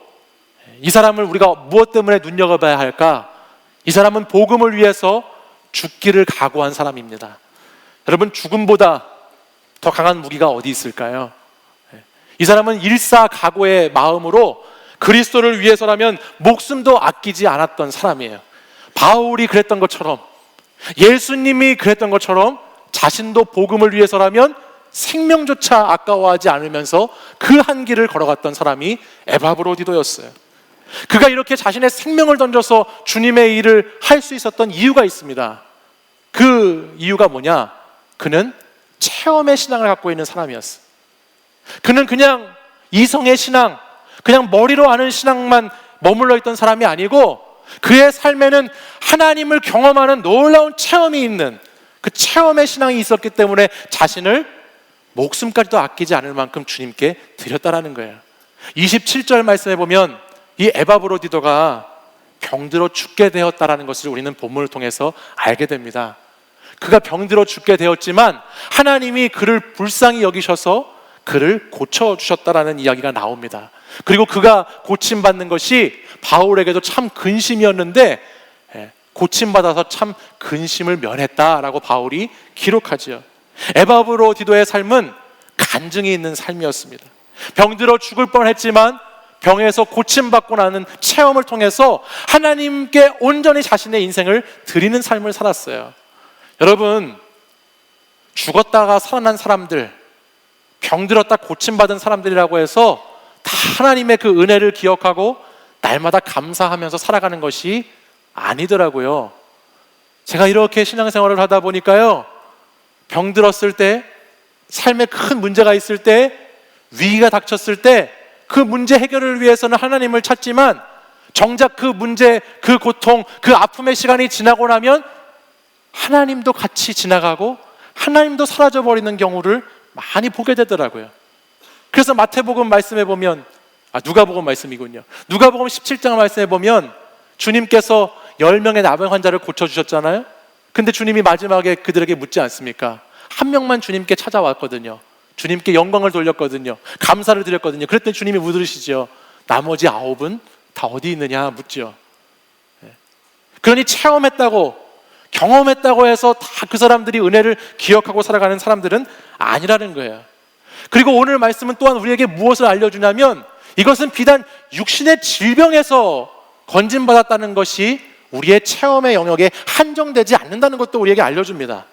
E: 이 사람을 우리가 무엇 때문에 눈여겨봐야 할까? 이 사람은 복음을 위해서 죽기를 각오한 사람입니다. 여러분, 죽음보다 더 강한 무기가 어디 있을까요? 이 사람은 일사각오의 마음으로 그리스도를 위해서라면 목숨도 아끼지 않았던 사람이에요. 바울이 그랬던 것처럼, 예수님이 그랬던 것처럼 자신도 복음을 위해서라면 생명조차 아까워하지 않으면서 그 한 길을 걸어갔던 사람이 에바브로디도였어요. 그가 이렇게 자신의 생명을 던져서 주님의 일을 할 수 있었던 이유가 있습니다. 그 이유가 뭐냐? 그는 체험의 신앙을 갖고 있는 사람이었어요. 그는 그냥 이성의 신앙, 그냥 머리로 아는 신앙만 머물러 있던 사람이 아니고 그의 삶에는 하나님을 경험하는 놀라운 체험이 있는 그 체험의 신앙이 있었기 때문에 자신을 목숨까지도 아끼지 않을 만큼 주님께 드렸다라는 거예요. 27절 말씀에 보면 이 에바브로디도가 병들어 죽게 되었다라는 것을 우리는 본문을 통해서 알게 됩니다. 그가 병들어 죽게 되었지만 하나님이 그를 불쌍히 여기셔서 그를 고쳐주셨다라는 이야기가 나옵니다. 그리고 그가 고침받는 것이 바울에게도 참 근심이었는데 고침받아서 참 근심을 면했다라고 바울이 기록하지요. 에바브로디도의 삶은 간증이 있는 삶이었습니다. 병들어 죽을 뻔했지만 병에서 고침받고 나는 체험을 통해서 하나님께 온전히 자신의 인생을 드리는 삶을 살았어요. 여러분, 죽었다가 살아난 사람들, 병들었다 고침받은 사람들이라고 해서 다 하나님의 그 은혜를 기억하고 날마다 감사하면서 살아가는 것이 아니더라고요. 제가 이렇게 신앙생활을 하다 보니까요, 병들었을 때, 삶에 큰 문제가 있을 때, 위기가 닥쳤을 때 그 문제 해결을 위해서는 하나님을 찾지만 정작 그 문제, 그 고통, 그 아픔의 시간이 지나고 나면 하나님도 같이 지나가고 하나님도 사라져버리는 경우를 많이 보게 되더라고요. 그래서 마태복음 말씀해 보면, 누가복음 말씀이군요. 누가복음 17장 말씀해 보면 주님께서 10명의 나병 환자를 고쳐주셨잖아요. 근데 주님이 마지막에 그들에게 묻지 않습니까? 한 명만 주님께 찾아왔거든요. 주님께 영광을 돌렸거든요. 감사를 드렸거든요. 그랬더니 주님이 물으시죠. 나머지 9은 다 어디 있느냐 묻죠. 그러니 체험했다고, 경험했다고 해서 다 그 사람들이 은혜를 기억하고 살아가는 사람들은 아니라는 거예요. 그리고 오늘 말씀은 또한 우리에게 무엇을 알려주냐면, 이것은 비단 육신의 질병에서 건진받았다는 것이 우리의 체험의 영역에 한정되지 않는다는 것도 우리에게 알려줍니다.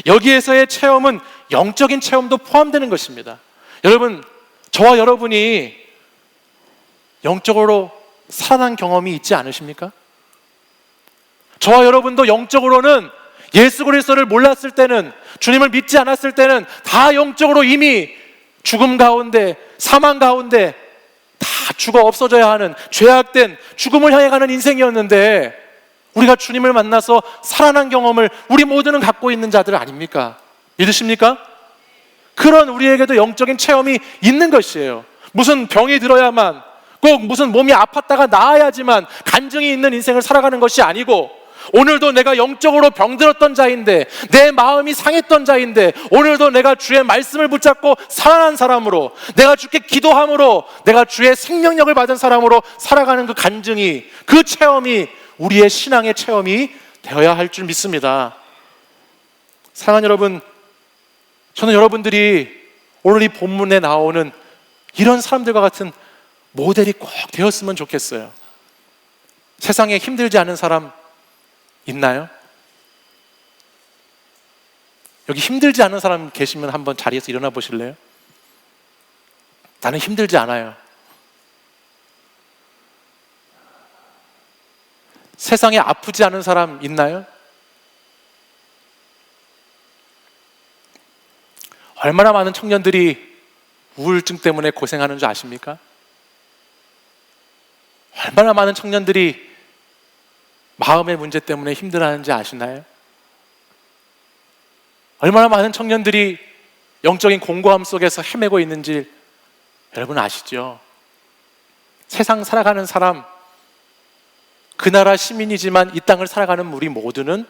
E: 여기에서의 체험은 영적인 체험도 포함되는 것입니다. 여러분, 저와 여러분이 영적으로 살아난 경험이 있지 않으십니까? 저와 여러분도 영적으로는 예수 그리스도를 몰랐을 때는, 주님을 믿지 않았을 때는 다 영적으로 이미 죽음 가운데, 사망 가운데 다 죽어 없어져야 하는 죄악된 죽음을 향해 가는 인생이었는데, 우리가 주님을 만나서 살아난 경험을 우리 모두는 갖고 있는 자들 아닙니까? 믿으십니까? 그런 우리에게도 영적인 체험이 있는 것이에요. 무슨 병이 들어야만, 꼭 무슨 몸이 아팠다가 나아야지만 간증이 있는 인생을 살아가는 것이 아니고, 오늘도 내가 영적으로 병들었던 자인데, 내 마음이 상했던 자인데, 오늘도 내가 주의 말씀을 붙잡고 살아난 사람으로, 내가 주께 기도함으로, 내가 주의 생명력을 받은 사람으로 살아가는 그 간증이, 그 체험이 우리의 신앙의 체험이 되어야 할 줄 믿습니다. 사랑하는 여러분, 저는 여러분들이 오늘 이 본문에 나오는 이런 사람들과 같은 모델이 꼭 되었으면 좋겠어요. 세상에 힘들지 않은 사람 있나요? 여기 힘들지 않은 사람 계시면 한번 자리에서 일어나 보실래요? 나는 힘들지 않아요. 세상에 아프지 않은 사람 있나요? 얼마나 많은 청년들이 우울증 때문에 고생하는 줄 아십니까? 얼마나 많은 청년들이 마음의 문제 때문에 힘들어하는지 아시나요? 얼마나 많은 청년들이 영적인 공고함 속에서 헤매고 있는지 여러분 아시죠? 세상 살아가는 사람, 그 나라 시민이지만 이 땅을 살아가는 우리 모두는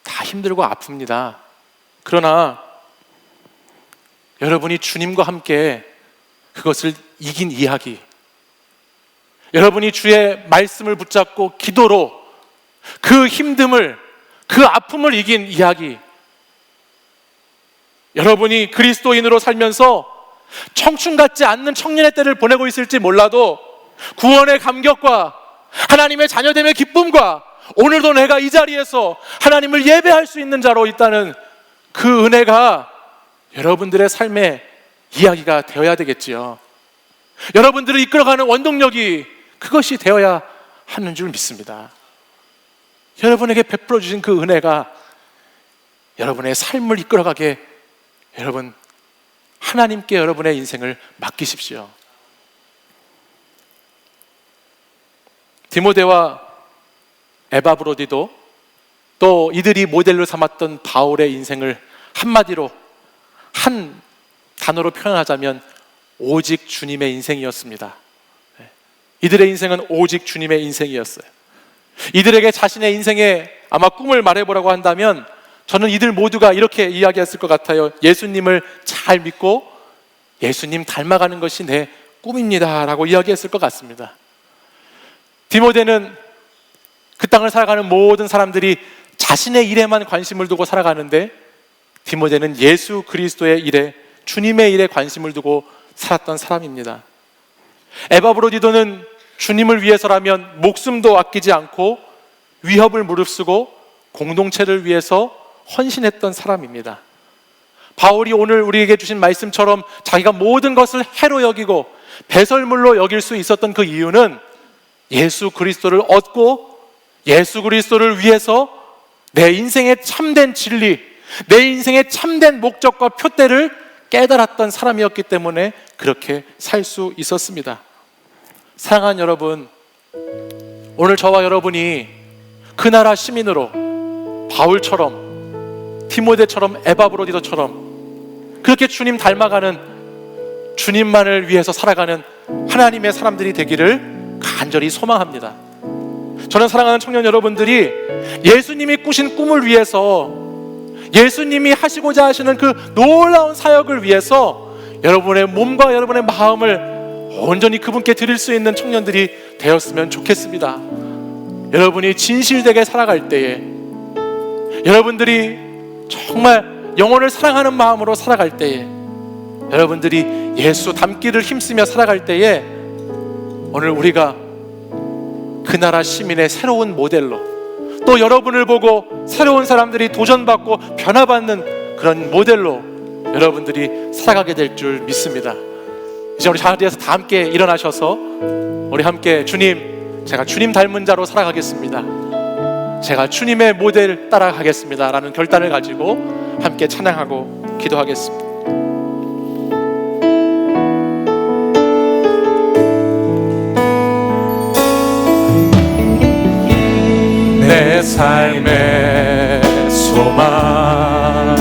E: 다 힘들고 아픕니다. 그러나 여러분이 주님과 함께 그것을 이긴 이야기, 여러분이 주의 말씀을 붙잡고 기도로 그 힘듦을, 그 아픔을 이긴 이야기, 여러분이 그리스도인으로 살면서 청춘 같지 않는 청년의 때를 보내고 있을지 몰라도 구원의 감격과 하나님의 자녀됨의 기쁨과 오늘도 내가 이 자리에서 하나님을 예배할 수 있는 자로 있다는 그 은혜가 여러분들의 삶의 이야기가 되어야 되겠지요. 여러분들을 이끌어가는 원동력이 그것이 되어야 하는 줄 믿습니다. 여러분에게 베풀어 주신 그 은혜가 여러분의 삶을 이끌어가게, 여러분 하나님께 여러분의 인생을 맡기십시오. 디모데와 에바브로디도, 또 이들이 모델로 삼았던 바울의 인생을 한마디로, 한 단어로 표현하자면 오직 주님의 인생이었습니다. 이들의 인생은 오직 주님의 인생이었어요. 이들에게 자신의 인생의 아마 꿈을 말해보라고 한다면 저는 이들 모두가 이렇게 이야기했을 것 같아요. 예수님을 잘 믿고 예수님 닮아가는 것이 내 꿈입니다 라고 이야기했을 것 같습니다. 디모데는 그 땅을 살아가는 모든 사람들이 자신의 일에만 관심을 두고 살아가는데, 디모데는 예수 그리스도의 일에, 주님의 일에 관심을 두고 살았던 사람입니다. 에바브로디도는 주님을 위해서라면 목숨도 아끼지 않고 위협을 무릅쓰고 공동체를 위해서 헌신했던 사람입니다. 바울이 오늘 우리에게 주신 말씀처럼 자기가 모든 것을 해로 여기고 배설물로 여길 수 있었던 그 이유는 예수 그리스도를 얻고 예수 그리스도를 위해서 내 인생의 참된 진리, 내 인생의 참된 목적과 표대를 깨달았던 사람이었기 때문에 그렇게 살 수 있었습니다. 사랑하는 여러분, 오늘 저와 여러분이 그 나라 시민으로 바울처럼, 디모데처럼 에바브로디도처럼 그렇게 주님 닮아가는, 주님만을 위해서 살아가는 하나님의 사람들이 되기를 간절히 소망합니다. 저는 사랑하는 청년 여러분들이 예수님이 꾸신 꿈을 위해서, 예수님이 하시고자 하시는 그 놀라운 사역을 위해서 여러분의 몸과 여러분의 마음을 온전히 그분께 드릴 수 있는 청년들이 되었으면 좋겠습니다. 여러분이 진실되게 살아갈 때에, 여러분들이 정말 영혼을 사랑하는 마음으로 살아갈 때에, 여러분들이 예수 닮기를 힘쓰며 살아갈 때에 오늘 우리가 그 나라 시민의 새로운 모델로, 또 여러분을 보고 새로운 사람들이 도전받고 변화받는 그런 모델로 여러분들이 살아가게 될 줄 믿습니다. 이제 우리 자리에서 다 함께 일어나셔서 우리 함께 주님, 제가 주님 닮은 자로 살아가겠습니다, 제가 주님의 모델 따라가겠습니다 라는 결단을 가지고 함께 찬양하고 기도하겠습니다. 내 삶의 소망,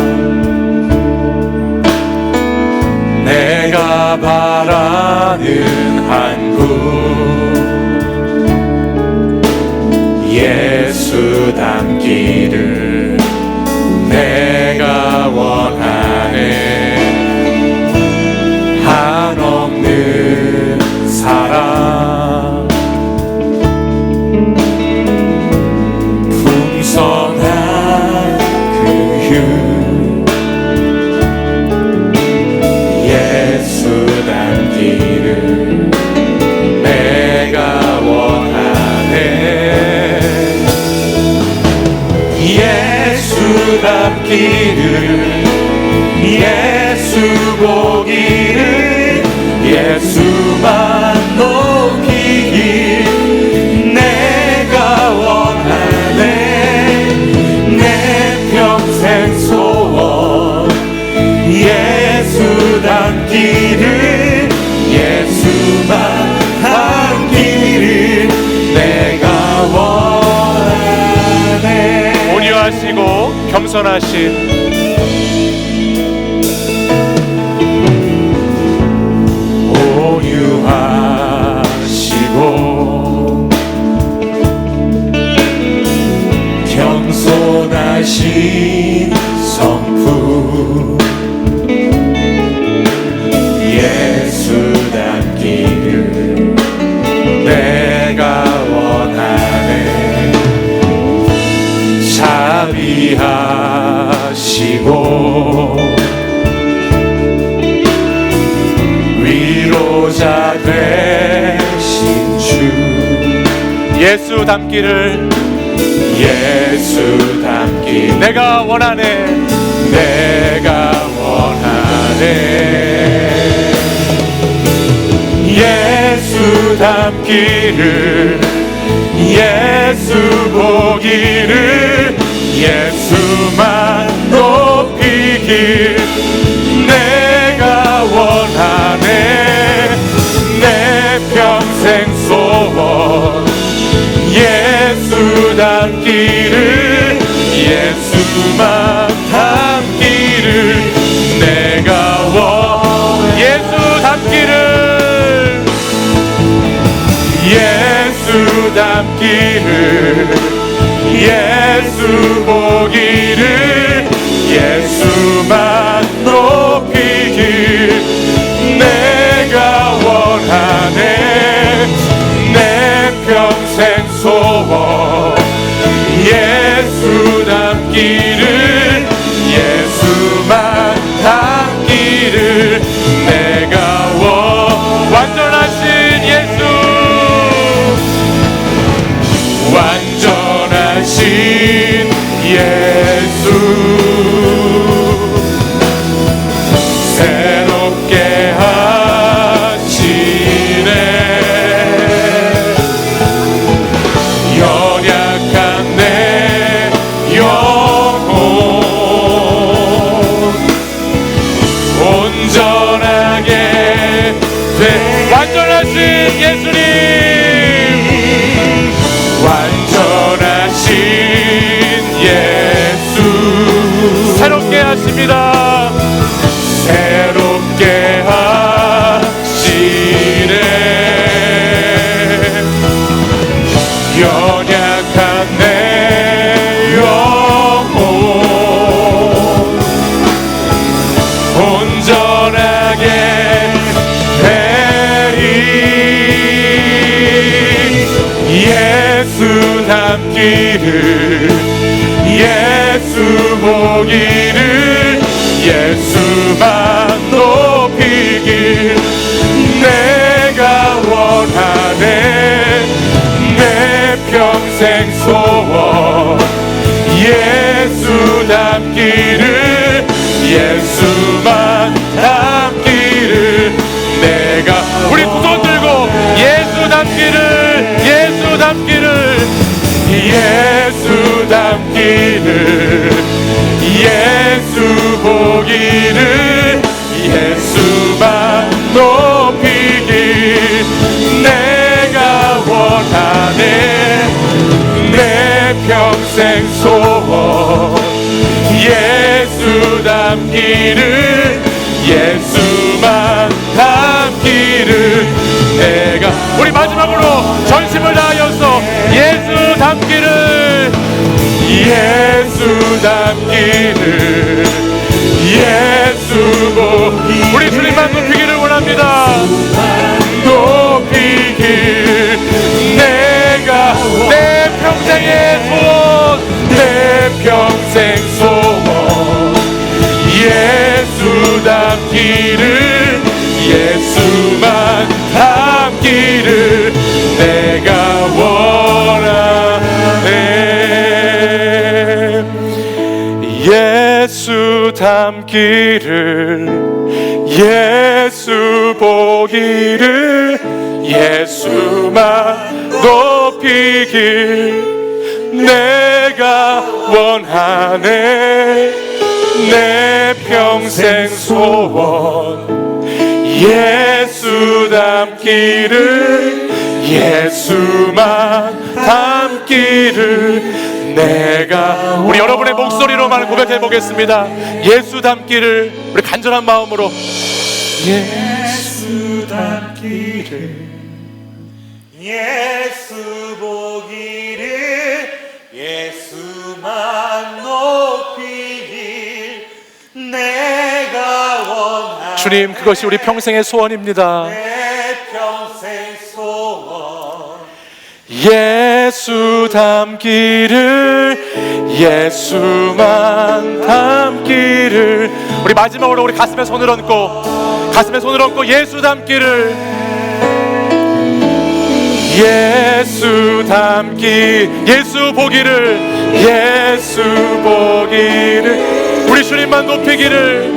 E: 내가 바라는 한국, 예수 닮기를 내가 원하네. 한없는 사랑, 풍성한 그 예수 닮기를 내가 원하네. 예수 닮기를, 예수 보기를, 예수만 높이길 내가 원하네. 내 평생 소원, 예수 닮기를, 예수만 닮기를 내가 원하네. 온유하시고 겸손하신 온유하시고 겸손하신 성품, 예수 닮기를 내가 원하네. 자비하시고 위로자 되신 주, 예수 닮기를, 예수 닮기 내가 원하네. 내가 원하네. 예수 닮기를, 예수 보기를, 예수만 높이길 내가 원하네. 내 평생 소원, 예수 닮기를, 예수만 닮기를 내가 원하네. 예수 닮기를, 예수 닮기를, 예수 보기를, 예수만 높이길 내가 원하네. 내 평생 소원, 예수 닮기를, 예수만 닮기를 내가 완전하신 예수, 완전하신 예수, 새롭게 하시네. 연약한 내 영혼 온전하게 완전하신 예수님, 완전하신 예수, 새롭게 하시네. 연약한 내 영혼 온전하게 되리. 예수 닮기를 예수 보기를 예수만 높이길 내가 원하네. 내 평생 소원 예수 닮기를 예수만 닮기를 내가 우리 두 손 들고 예수 닮기를 예수 닮기를 예수 닮기를 예수 보기를 예수만 높이길 내가 원하네. 내 평생 소원 예수 닮기를 예수만 닮기를 내가 우리 마지막으로 전심을 다하여서 예수 닮기를 예수 닮기를 예수 보기를 우리 주님만 높이기를 원합니다. 높이길 내가 내 평생의 소원 내 평생 소원 예수 닮기를 예수만 닮기를 내가 원하네. 예수 닮기를 예수 보기를 예수만 높이길 내가 원하네. 내 평생 소원 예수 닮기를 예수만 닮기를 내가 우리 여러분의 목소리로만 고백해 보겠습니다. 예수 닮기를 우리 간절한 마음으로 예수 닮기를
F: 예수 보기를 예수만 높이길 내가 원하네.
E: 주님 그것이 우리 평생의 소원입니다.
F: 내 평생 소원
E: 예수 닮기를 예수만 닮기를 우리 마지막으로 우리 가슴에 손을 얹고 예수 닮기를 예수 닮기 예수 보기를 예수 보기를 우리 주님만 높이기를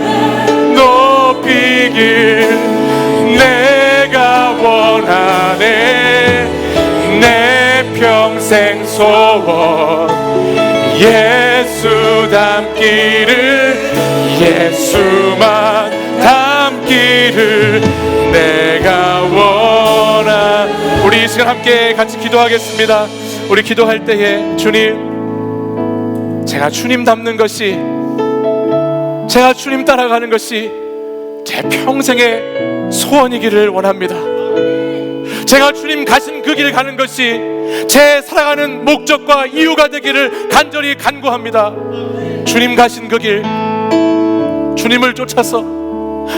E: 내가 원하네. 내 평생 소원 예수 닮기를 예수만 닮기를 내가 원하. 우리 이 시간 함께 같이 기도하겠습니다. 우리 기도할 때에 주님 제가 주님 닮는 것이 제가 주님 따라가는 것이 제 평생의 소원이기를 원합니다. 제가 주님 가신 그 길 가는 것이 제 살아가는 목적과 이유가 되기를 간절히 간구합니다. 주님 가신 그 길 주님을 쫓아서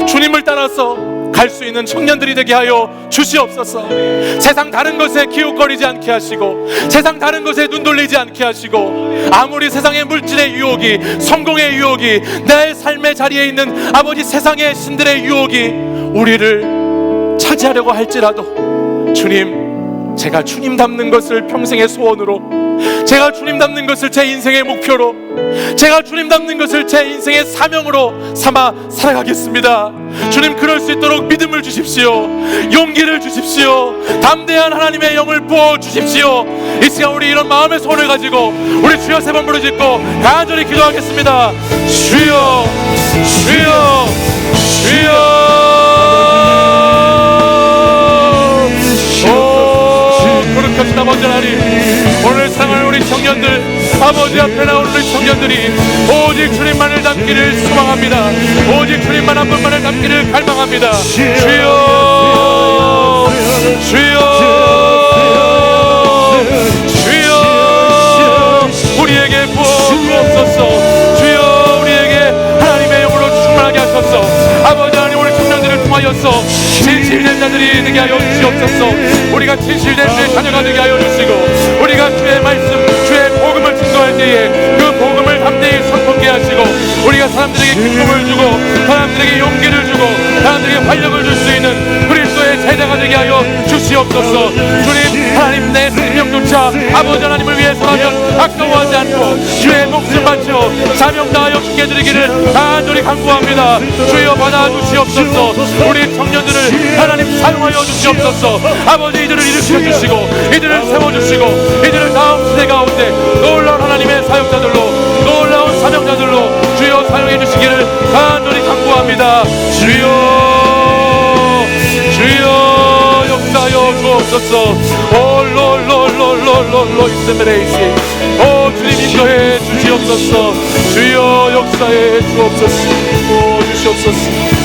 E: 주님을 따라서 갈 수 있는 청년들이 되게 하여 주시옵소서. 세상 다른 것에 기웃거리지 않게 하시고 세상 다른 것에 눈 돌리지 않게 하시고 아무리 세상의 물질의 유혹이 성공의 유혹이 내 삶의 자리에 있는 아버지 세상의 신들의 유혹이 우리를 차지하려고 할지라도 주님 제가 주님 닮는 것을 평생의 소원으로 제가 주님 닮는 것을 제 인생의 목표로 제가 주님 닮는 것을 제 인생의 사명으로 삼아 살아가겠습니다. 주님 그럴 수 있도록 믿음을 주십시오. 용기를 주십시오. 담대한 하나님의 영을 부어주십시오. 이 시간 우리 이런 마음의 소원을 가지고 우리 주여 세 번 부르짖고 간절히 기도하겠습니다. 주여 주여 주여. 거룩하신 아버지 하나님 오늘 사랑하는 우리 청년들 아버지 앞에 나오는 우리 청년들 청년들이 오직 주님만을 닮기를 소망합니다. 오직 주님만 한 분만을 닮기를 갈망합니다. 주여 주여 주여 우리에게 부어주옵소서. 주여 우리에게 하나님의 영으로 충만하게 하소서. 아버지 하나님 우리 청년들을 통하여서 진실된 자들이 되게 하여 주시옵소서. 우리가 진실된 주의 자녀가 되게 하여 주시고 우리가 주의 말씀 주의 복음을 증거할 때에 그 복음을 담대히 선포하게 하시고 우리가 사람들에게 기쁨을 주고 사람들에게 용기를 주고 사람들에게 활력을 줄 수 있는 그리스도의 제자가 되게 하여 주시옵소서. 주님 하나님 내 생명조차 아버지 하나님을 위해서라면 아까워하지 않고 주의 목숨 바쳐 사명 다하여 죽게 드리기를 간절히 간구합니다. 주여 받아주시옵소서. 우리 청년들을 하나님 사용하여 주시옵소서. 아버지 이들을 일으켜 주시고 이들을 세워주시고 이들을 다음 시대 가운데 놀라운 하나님의 사역자들로 놀라운 사명자들로 주여 사용해 주시기를 간절히 간구합니다. 주여 주여 역사하여 주옵소서. 롤롤롤롤롤롤 이스메레이시 오 주님 인도해 주시옵소서. 주여 역사해 주옵소서. 오 주시옵소서.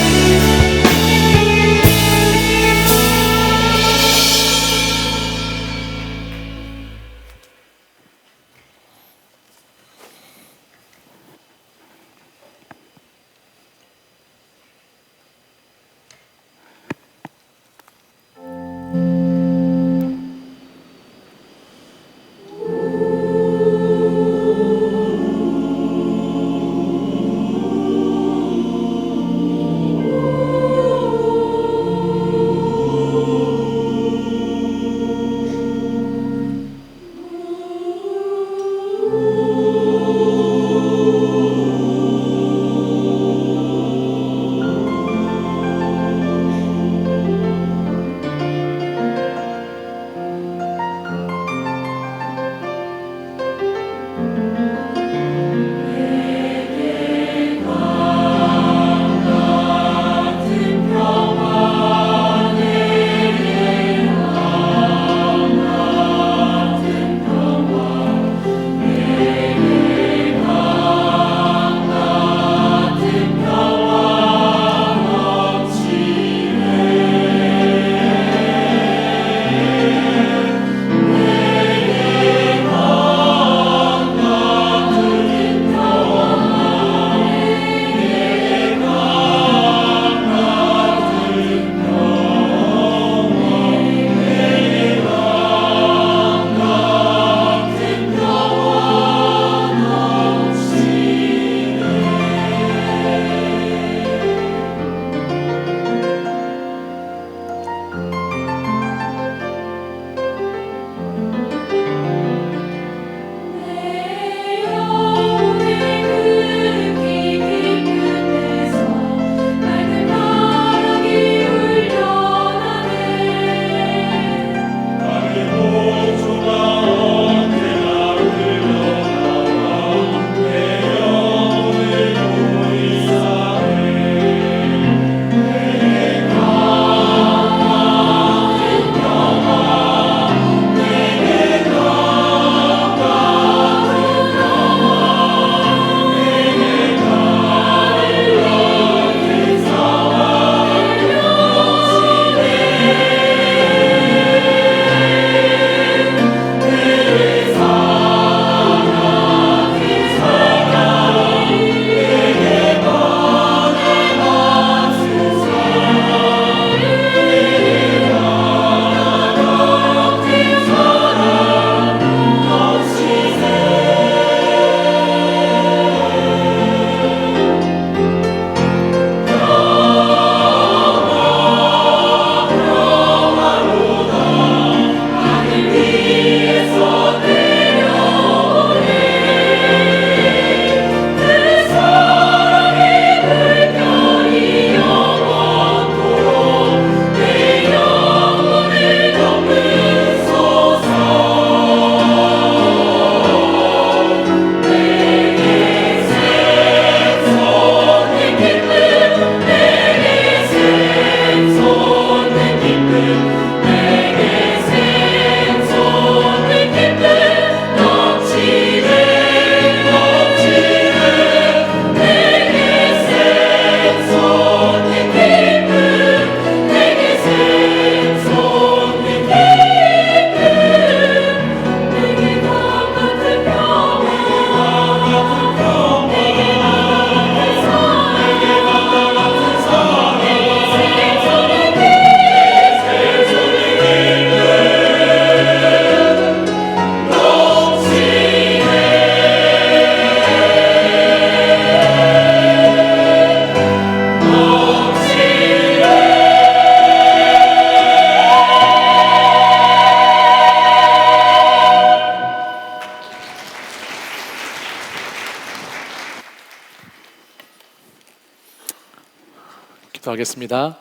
E: 기도하겠습니다.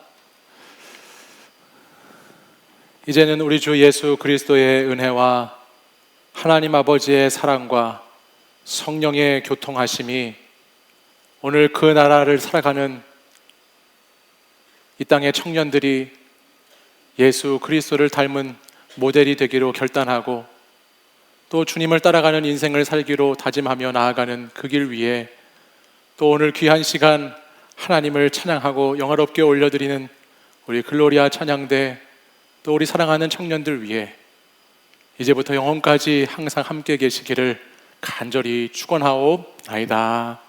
E: 이제는 우리 주 예수 그리스도의 은혜와 하나님 아버지의 사랑과 성령의 교통하심이 오늘 그 나라를 살아가는 이 땅의 청년들이 예수 그리스도를 닮은 모델이 되기로 결단하고 또 주님을 따라가는 인생을 살기로 다짐하며 나아가는 그 길 위에 또 오늘 귀한 시간 하나님을 찬양하고 영화롭게 올려드리는 우리 글로리아 찬양대 또 우리 사랑하는 청년들 위해 이제부터 영원까지 항상 함께 계시기를 간절히 축원하옵나이다.